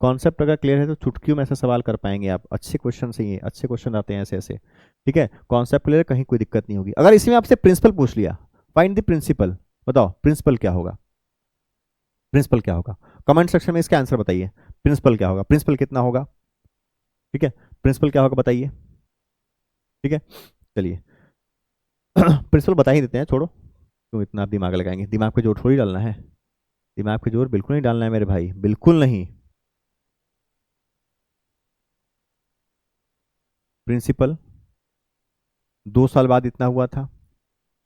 कॉन्सेप्ट अगर क्लियर है तो चुटकियों में ऐसा सवाल कर पाएंगे आप, अच्छे क्वेश्चन से ही, अच्छे क्वेश्चन आते हैं ऐसे ऐसे, ठीक है। कॉन्सेप्ट क्लियर, कहीं कोई दिक्कत नहीं होगी। अगर इसमें आपसे प्रिंसिपल पूछ लिया, फाइंड द प्रिंसिपल, बताओ प्रिंसिपल क्या होगा, प्रिंसिपल क्या होगा, कमेंट सेक्शन में इसका आंसर बताइए। प्रिंसिपल क्या होगा, प्रिंसिपल कितना होगा, ठीक है, प्रिंसिपल क्या होगा बताइए, ठीक है। चलिए प्रिंसिपल बता ही देते हैं, छोड़ो क्यों इतना आप दिमाग लगाएंगे, दिमाग पे जोर थोड़ी डालना है, दिमाग पे जोर बिल्कुल नहीं डालना है मेरे भाई, बिल्कुल नहीं। प्रिंसिपल 2 साल बाद इतना हुआ था,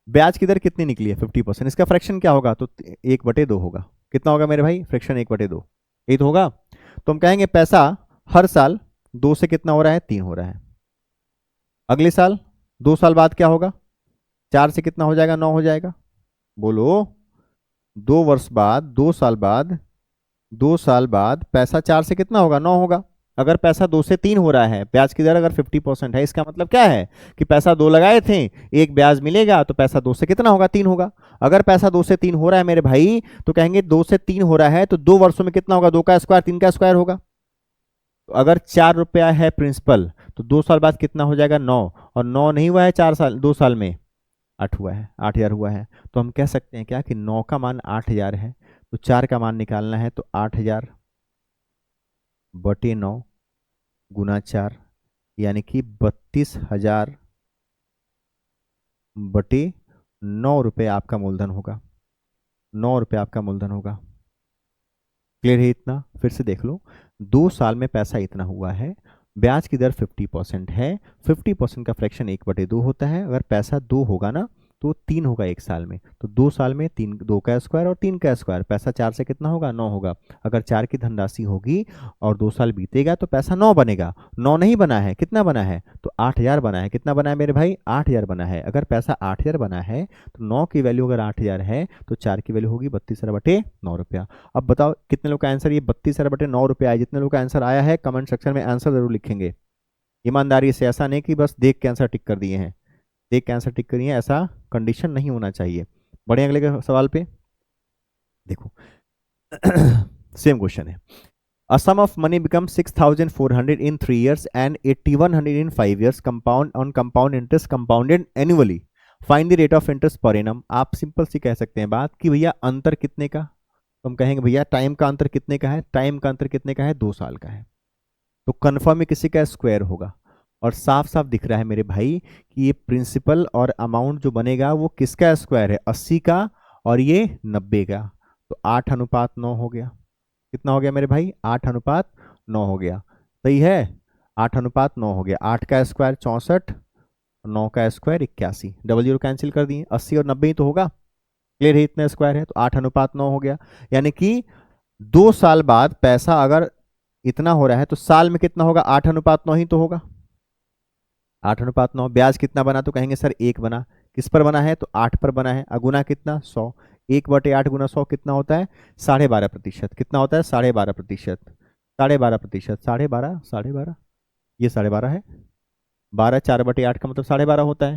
ब्याज की दर कितनी निकली है, 50%। इसका फ्रैक्शन क्या होगा, तो 1/2 होगा। कितना होगा मेरे भाई, फ्रैक्शन 1/2, यही तो होगा। तो हम कहेंगे पैसा हर साल 2 से कितना हो रहा है, 3 हो रहा है। अगले साल 2 साल बाद क्या होगा, 4 से कितना हो जाएगा, 9 हो जाएगा। बोलो, 2 वर्ष बाद, 2 साल बाद, 2 साल बाद पैसा 4 से कितना होगा, 9 होगा। अगर पैसा 2 से 3 हो रहा है, ब्याज की दर अगर 50% है, इसका मतलब क्या है कि पैसा 2 लगाए थे, एक ब्याज मिलेगा, तो पैसा 2 से कितना होगा, 3 होगा। अगर पैसा 2 से 3 हो रहा है मेरे भाई, तो कहेंगे 2 से 3 हो रहा है तो 2 वर्षों में कितना होगा, 2 का स्क्वायर, 3 का स्क्वायर होगा। तो अगर 4 रुपया है प्रिंसिपल, तो 2 साल बाद कितना हो जाएगा, 9। और 9 नहीं हुआ है 4 साल, 2 साल में 8 हुआ है, 8,000 हुआ है। तो हम कह सकते हैं क्या कि 9 का मान 8,000 है, तो 4 का मान निकालना है, तो 8,000 बटे 9 गुना 4, यानी कि 32,000 बटे 9 रुपये आपका मूलधन होगा। 9 रुपये आपका मूलधन होगा। क्लियर है इतना? फिर से देख लो, 2 साल में पैसा इतना हुआ है, ब्याज की दर 50% है, 50% का फ्रैक्शन 1/2 होता है। अगर पैसा 2 होगा ना, तो 3 होगा 1 साल में, तो 2 साल में 3, 2 का स्क्वायर और 3 का स्क्वायर, पैसा 4 से कितना होगा, 9 होगा। अगर 4 की धनराशि होगी और 2 साल बीतेगा तो पैसा 9 बनेगा। 9 नहीं बना है, कितना बना है, तो 8,000 बना है। कितना बना है मेरे भाई, 8,000 बना है। अगर पैसा 8,000 बना है, तो 9 की वैल्यू अगर 8,000 है, तो 4 की वैल्यू होगी 32,000 बटे 9 रुपया। अब बताओ कितने लोग का आंसर ये 32,000 बटे 9 रुपया आया? जितने लोग का आंसर आया है कमेंट सेक्शन में आंसर जरूर लिखेंगे, ईमानदारी से। ऐसा नहीं कि बस देख के आंसर टिक कर दिए हैं, देख के आंसर टिक करिए, ऐसा कंडीशन नहीं होना चाहिए। बढ़े अगले के सवाल पे। देखो सेम क्वेश्चन है। A sum of money becomes 6,400 in 3 years and 8,100 in 5 years compound on compound interest compounded annually. Find the rate of interest per annum. आप सिंपल सी कह सकते हैं बात कि भैया अंतर कितने का, तो हम कहेंगे भैया टाइम का अंतर कितने का है, टाइम का अंतर कितने का है, 2 साल का है। तो कन्फर्म में किसी का स्क्वायर होगा। और साफ साफ दिख रहा है मेरे भाई कि ये प्रिंसिपल और अमाउंट जो बनेगा वो किसका स्क्वायर है, 80 का और ये 90 का। तो 8:9 हो गया। कितना हो गया मेरे भाई, 8:9 हो गया। सही है, 8:9 हो गया। 8 का स्क्वायर 64, 9 का स्क्वायर 81, डबल जीरो कैंसिल कर दिए, 80 और 90 ही तो होगा। क्लियर है, इतना स्क्वायर है, तो 8:9 हो गया। यानी कि 2 साल बाद पैसा अगर इतना हो रहा है, तो साल में कितना होगा, 8:9 ही तो होगा। 8:9। ब्याज कितना बना, तो कहेंगे सर 1 बना। किस पर बना है, तो 8 पर बना है। अगुना कितना, 100। 1/8 गुना 100 कितना होता है, 12.5%। कितना होता है, 12.5%। 12.5%, 12.5, 12.5, ये 12.5 है। 12, 4/8 का मतलब 12.5 होता है।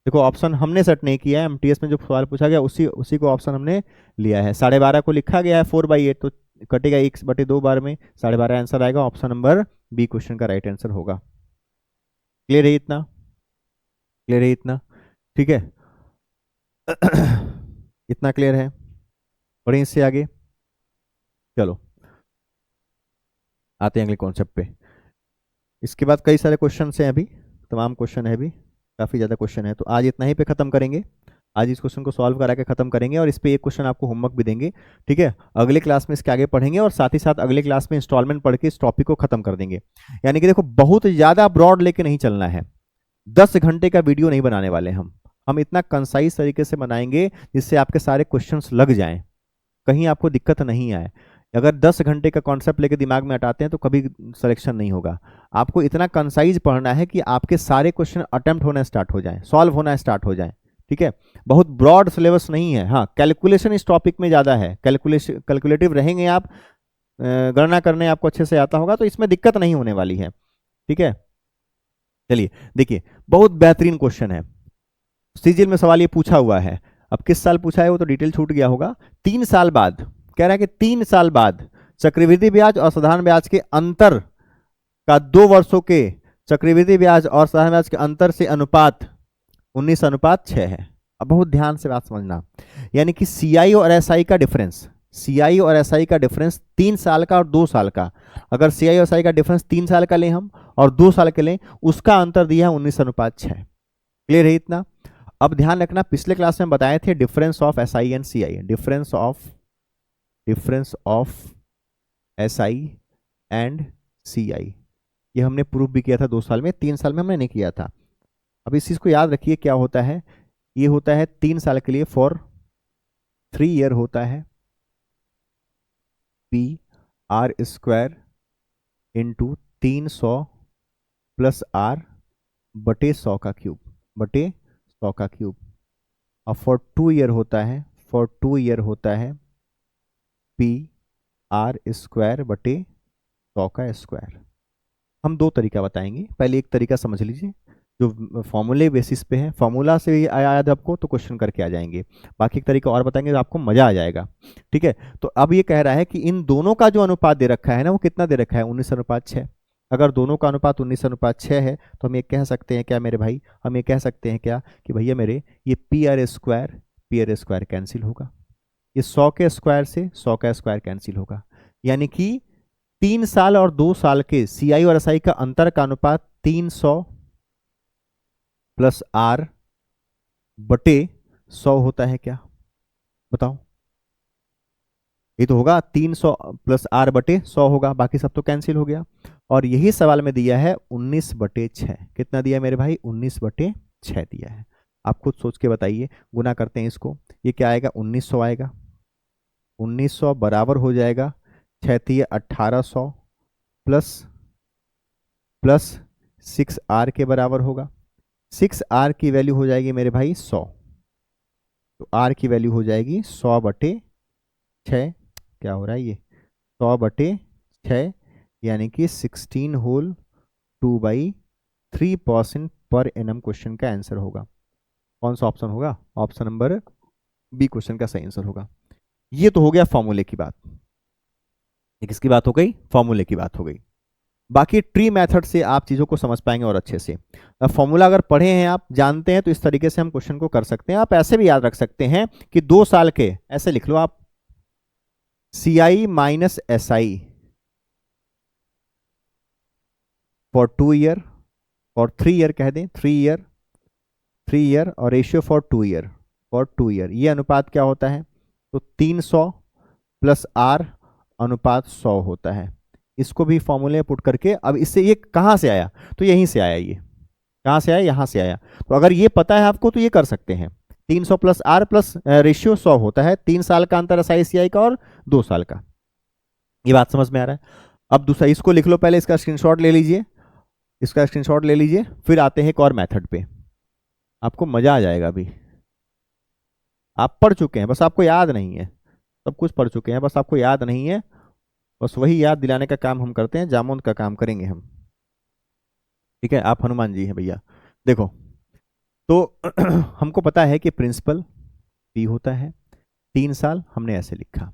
देखो ऑप्शन हमने सेट नहीं किया है, एमटीएस में जो सवाल पूछा गया उसी उसी को ऑप्शन हमने लिया है। 12.5 को लिखा गया है 4/8, तो कटेगा 1/2 बार में, 12.5 आंसर आएगा। ऑप्शन नंबर बी क्वेश्चन का राइट आंसर होगा। क्लियर है इतना? क्लियर है इतना? ठीक है। इतना क्लियर है? बढ़िया, इससे आगे चलो, आते हैं अगले कॉन्सेप्ट पे। इसके बाद कई सारे क्वेश्चन हैं अभी, तमाम क्वेश्चन है अभी, काफ़ी ज़्यादा क्वेश्चन है। तो आज इतना ही पे ख़त्म करेंगे। आज इस क्वेश्चन को सॉल्व करा के ख़त्म करेंगे और इस पे एक क्वेश्चन आपको होमवर्क भी देंगे। ठीक है, अगले क्लास में इसके आगे पढ़ेंगे और साथ ही साथ अगले क्लास में इंस्टॉलमेंट पढ़ के इस टॉपिक को ख़त्म कर देंगे। यानी कि देखो बहुत ज़्यादा ब्रॉड लेके नहीं चलना है, 10 घंटे का वीडियो नहीं बनाने वाले हम इतना कंसाइज तरीके से बनाएंगे जिससे आपके सारे क्वेश्चंस लग जाएं, कहीं आपको दिक्कत नहीं आए। अगर 10 घंटे का कॉन्सेप्ट लेके दिमाग में हटाते हैं तो कभी सिलेक्शन नहीं होगा। आपको इतना कंसाइज पढ़ना है कि आपके सारे क्वेश्चन अटेम्प्ट होना स्टार्ट हो जाएं, सॉल्व होना स्टार्ट हो जाएं। ठीक है, बहुत ब्रॉड सिलेबस नहीं है। हाँ, कैलकुलेशन इस टॉपिक में ज़्यादा है, कैलकुलेटिव रहेंगे आप, गणना करने आपको अच्छे से आता होगा, तो इसमें दिक्कत नहीं होने वाली है। ठीक है, चलिए देखिए, बहुत बेहतरीन क्वेश्चन है। सीजीएल में सवाल ये पूछा हुआ है, अब किस साल पूछा है वो तो डिटेल छूट गया होगा। 3 साल बाद, कह रहा है कि 3 साल बाद चक्रवृद्धि ब्याज और साधारण ब्याज के अंतर का 2 वर्षों के चक्रवृद्धि ब्याज और साधारण ब्याज के अंतर से अनुपात 19:6 है। अब बहुत ध्यान से बात समझना, यानी कि सीआई और एसआई का डिफरेंस, सीआई और एसआई का डिफरेंस 3 साल का और 2 साल का। अगर सीआई और एसआई का डिफरेंस 3 साल का लें हम और 2 साल के लें, उसका अंतर दिया है 19:6। क्लियर है इतना? अब ध्यान रखना, पिछले क्लास में बताए थे difference of SI and CI, difference of SI and CI, ये हमने प्रूफ भी किया था 2 साल में, 3 साल में हमने नहीं किया था। अब इस चीज को याद रखिए, क्या होता है, ये होता है 3 साल के लिए, फॉर 3 ईयर होता है PR² इंटू 300 प्लस R बटे 100 का क्यूब, बटे 100 का क्यूब। और फॉर 2 ईयर होता है फॉर 2 ईयर होता है PR² बटे 100 का स्क्वायर। हम दो तरीका बताएंगे, पहले एक तरीका समझ लीजिए जो फॉर्मूले बेसिस पे है, फॉर्मूला से आया याद आपको तो क्वेश्चन करके आ जाएंगे, बाकी एक तरीका और बताएंगे तो आपको मजा आ जाएगा। ठीक है, तो अब ये कह रहा है कि इन दोनों का जो अनुपात दे रखा है ना, वो कितना दे रखा है, 19:6। अगर दोनों का अनुपात 19:6 है तो हम ये कह सकते हैं क्या मेरे भाई, हम ये कह सकते हैं क्या कि भैया मेरे ये PR² कैंसिल होगा, ये 100 के स्क्वायर से 100 का स्क्वायर कैंसिल होगा, यानी कि 3 साल और 2 साल के CI और SI का अंतर का अनुपात 300 प्लस R बटे 100 होता है क्या, बताओ। ये तो होगा 300 प्लस R बटे 100 होगा, बाकी सब तो कैंसिल हो गया। और यही सवाल में दिया है 19/6, कितना दिया मेरे भाई, 19/6 दिया है। आप खुद सोच के बताइए, गुना करते हैं इसको, ये क्या आएगा, 1900 आएगा, 1900 बराबर हो जाएगा 6 1800 प्लस प्लस 6R के बराबर होगा, 6R की वैल्यू हो जाएगी मेरे भाई 100, तो R की वैल्यू हो जाएगी 100/6, क्या हो रहा है ये 100/6, यानी कि 16 होल 2/3% पर एनम क्वेश्चन का आंसर होगा। कौन सा ऑप्शन होगा, ऑप्शन नंबर बी क्वेश्चन का सही आंसर होगा। ये तो हो गया फॉर्मूले की बात, ये किसकी बात हो गई, फॉर्मूले की बात हो गई। बाकी ट्री मेथड से आप चीज़ों को समझ पाएंगे और अच्छे से। फॉर्मूला अगर पढ़े हैं आप जानते हैं तो इस तरीके से हम क्वेश्चन को कर सकते हैं। आप ऐसे भी याद रख सकते हैं कि 2 साल के, ऐसे लिख लो आप, CI minus SI for 2 year और 3 ईयर कह दें, 3 ईयर और रेशियो फॉर 2 ईयर, ये अनुपात क्या होता है, तो 300 प्लस R अनुपात 100 होता है। इसको भी फॉर्मूले पुट करके, अब इससे ये कहाँ से आया, तो यहीं से आया, ये कहाँ से आया, यहाँ से आया। तो अगर ये पता है आपको तो ये कर सकते हैं, 300 प्लस R प्लस रेशियो 100 होता है, 3 साल का अंतर SI/CI का और 2 साल का। ये बात समझ में आ रहा है। अब दूसरा इसको लिख लो, पहले इसका स्क्रीनशॉट ले लीजिए, इसका स्क्रीनशॉट ले लीजिए, फिर आते हैं एक और मेथड पे, आपको मजा आ जाएगा। अभी आप पढ़ चुके हैं, बस आपको याद नहीं है, सब कुछ पढ़ चुके हैं, बस आपको याद नहीं है, बस वही याद दिलाने का काम हम करते हैं, जामुन का काम करेंगे हम। ठीक है, आप हनुमान जी हैं भैया। देखो तो हमको पता है कि प्रिंसिपल P होता है, 3 साल हमने ऐसे लिखा,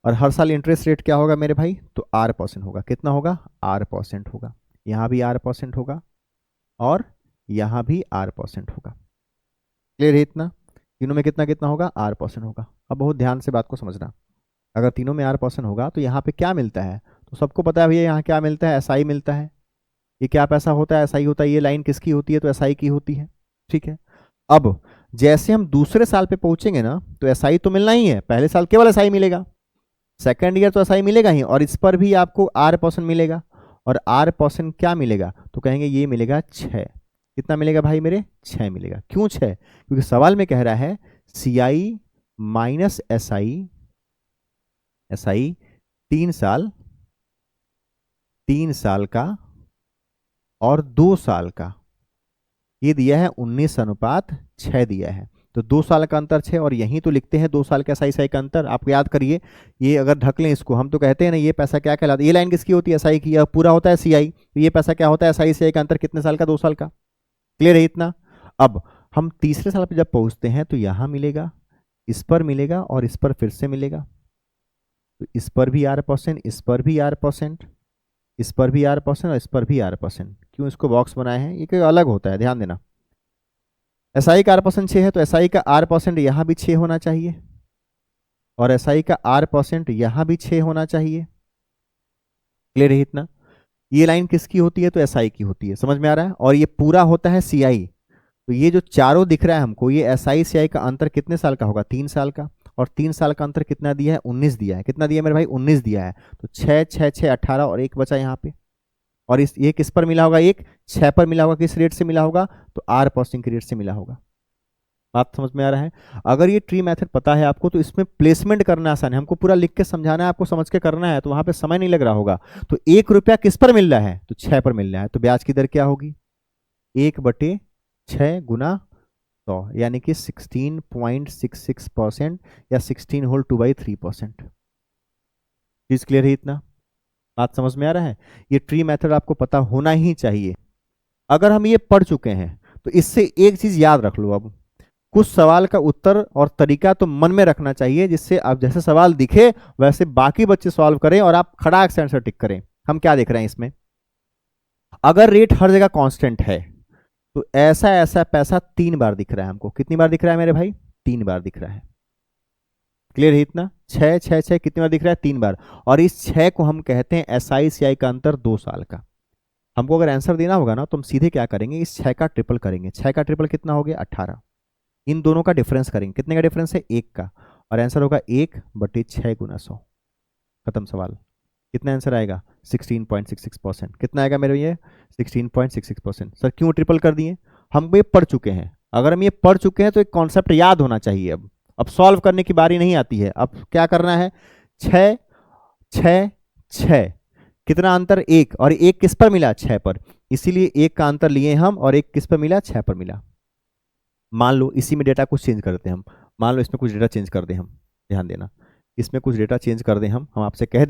और हर साल इंटरेस्ट रेट क्या होगा मेरे भाई, तो R% होगा, कितना होगा, R% होगा, यहाँ भी R% होगा और यहाँ भी R% होगा। क्लियर है इतना, तीनों में कितना कितना होगा, R% होगा। अब बहुत ध्यान से बात को समझना, अगर तीनों में R% होगा तो यहाँ पे क्या मिलता है, तो सबको पता है भैया यहाँ क्या मिलता है, SI मिलता है। ये क्या पैसा होता है, SI होता है, ये लाइन किसकी होती है, तो SI की होती है। ठीक है, अब जैसे हम दूसरे साल पे पहुंचेंगे ना, तो SI तो मिलना ही है, पहले साल केवल SI मिलेगा, सेकेंड ईयर तो SI मिलेगा ही, और इस पर भी आपको R% मिलेगा, और R% क्या मिलेगा, तो कहेंगे ये मिलेगा 6, कितना मिलेगा भाई मेरे, 6 मिलेगा। क्यों 6, क्योंकि सवाल में कह रहा है CI माइनस SI 3 साल का और 2 साल का, ये दिया है 19:6 दिया है, तो 2 साल का अंतर 6, और यहीं तो लिखते हैं 2 साल का SI/CI का अंतर, आप याद करिए। ये अगर ढक लें इसको, हम तो कहते हैं ना ये पैसा क्या कहलाता है, ये लाइन किसकी होती है, SI की, पूरा होता है CI, तो ये पैसा क्या होता है, SI/CI का अंतर कितने साल का, 2 साल का। क्लियर है इतना। अब हम तीसरे साल पर जब पहुंचते हैं तो यहाँ मिलेगा, इस पर मिलेगा और इस पर फिर से मिलेगा, तो इस पर भी R%, इस पर भी R%, इस पर भी R% और इस पर भी R%। क्यों इसको बॉक्स बनाए हैं, ये कोई अलग होता है, ध्यान देना। SI का R% 6 है तो SI का R% यहाँ भी 6 होना चाहिए, और SI का R% यहाँ भी 6 होना चाहिए। क्लियर है इतना। ये लाइन किसकी होती है, तो SI की होती है, समझ में आ रहा है, और ये पूरा होता है CI। तो ये जो चारों दिख रहा है हमको, ये SI/CI का अंतर कितने साल का होगा, 3 साल का, और 3 साल का अंतर कितना दिया है, 19 दिया है, कितना दिया है मेरे भाई, 19 दिया है, तो 6 6 6 18 और 1 बचा यहाँ पे, और इस ये किस पर मिला होगा, एक 6 पर मिला होगा, किस रेट से मिला होगा, तो R% की रेट से मिला होगा। बात समझ में आ रहा है। अगर ये ट्री मेथड पता है आपको तो इसमें प्लेसमेंट करना आसान है, हमको पूरा लिख के समझाना है, आपको समझ के करना है, तो वहां पे समय नहीं लग रहा होगा। तो 1 रुपया किस पर मिल रहा है, तो 6 पर मिल रहा है, तो ब्याज की दर क्या होगी, 1/6 गुना 100 यानी कि 16.66% या 16 होल 2/3%। चीज क्लियर है इतना? बात समझ में आ रहा है? ये ट्री मेथड आपको पता होना ही चाहिए। अगर हम ये पढ़ चुके हैं तो इससे एक चीज याद रख लो, अब कुछ सवाल का उत्तर और तरीका तो मन में रखना चाहिए, जिससे आप जैसे सवाल दिखे वैसे बाकी बच्चे सॉल्व करें और आप खड़ाक से आंसर टिक करें। हम क्या देख रहे हैं इसमें, अगर रेट हर जगह कांस्टेंट है तो ऐसा ऐसा पैसा 3 बार दिख रहा है हमको। कितनी बार दिख रहा है मेरे भाई? 3 बार दिख रहा है। क्लियर है इतना? 6 कितनी बार दिख रहा है? 3 बार। और इस 6 को हम कहते हैं SI CI का अंतर 2 साल का। हमको अगर आंसर देना होगा ना तो हम सीधे क्या करेंगे, इस 6 का ट्रिपल करेंगे। 6 का ट्रिपल कितना हो गया? 18। इन दोनों का डिफरेंस करेंगे। कितने का डिफरेंस है? 1 का। और आंसर होगा 1/6 × 100। खत्म सवाल। कितना आंसर आएगा? 16.66%। कितना आएगा मेरे ये? 16.66%। सर क्यों ट्रिपल कर दिए? हम ये पढ़ चुके हैं। अगर हम ये पढ़ चुके हैं तो एक कॉन्सेप्ट याद होना चाहिए। अब सॉल्व करने की बारी नहीं आती है। अब क्या करना है? 6 6 6 कितना अंतर? 1। और 1 किस पर मिला? 6 पर। इसीलिए 1 का अंतर लिए हम और 1 किस पर मिला? 6 पर मिला। मान लो इसी में डेटा कुछ चेंज करते हैं हम। मान लो इसमें कुछ डेटा चेंज कर दें हम। ध्यान देना, इसमें कुछ डेटा चेंज कर दें हम आपसे कह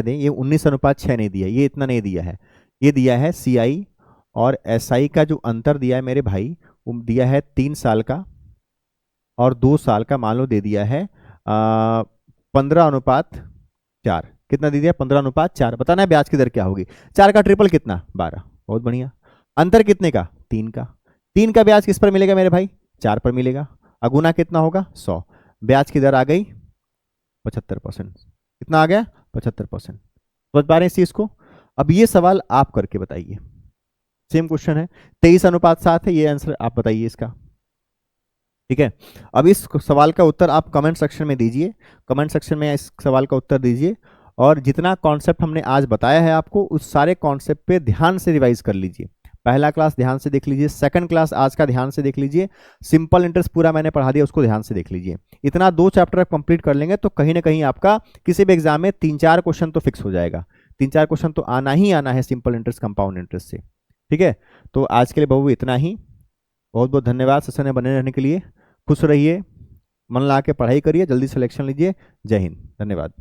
दें ये 19:6 नहीं दिया, ये इतना नहीं दिया है। ये दिया है CI और SI का जो अंतर दिया है मेरे भाई, वो दिया है 3 साल का और 2 साल का। मान लो दे दिया है 15:4। कितना दे दिया? 15:4। बताना है ब्याज की दर क्या होगी। 4 का ट्रिपल कितना? 12। बहुत बढ़िया। अंतर कितने का? 3 का। 3 का ब्याज किस पर मिलेगा मेरे भाई? 4 पर मिलेगा। अगुना कितना होगा? 100। ब्याज की दर आ गई 75%। कितना आ गया? 75%। समझ पा रहे हैं इस चीज को? अब ये सवाल आप करके बताइए। सेम क्वेश्चन है, 23:7 है। ये आंसर आप बताइए इसका। ठीक है, अब इस सवाल का उत्तर आप कमेंट सेक्शन में दीजिए। कमेंट सेक्शन में इस सवाल का उत्तर दीजिए और जितना कॉन्सेप्ट हमने आज बताया है आपको, उस सारे कॉन्सेप्ट पे ध्यान से रिवाइज कर लीजिए। पहला क्लास ध्यान से देख लीजिए, सेकंड क्लास आज का ध्यान से देख लीजिए, सिंपल इंटरेस्ट पूरा मैंने पढ़ा दिया उसको ध्यान से देख लीजिए। इतना 2 चैप्टर आप कंप्लीट कर लेंगे तो कहीं ना कहीं आपका किसी भी एग्जाम में 3-4 क्वेश्चन तो फिक्स हो जाएगा। 3-4 क्वेश्चन तो आना ही आना है सिंपल इंटरेस्ट कंपाउंड इंटरेस्ट से। ठीक है, तो आज के लिए बहू इतना ही। बहुत बहुत धन्यवाद सेशन में बने रहने के लिए। खुश रहिए, मन लगा के पढ़ाई करिए, जल्दी सिलेक्शन लीजिए। जय हिंद, धन्यवाद।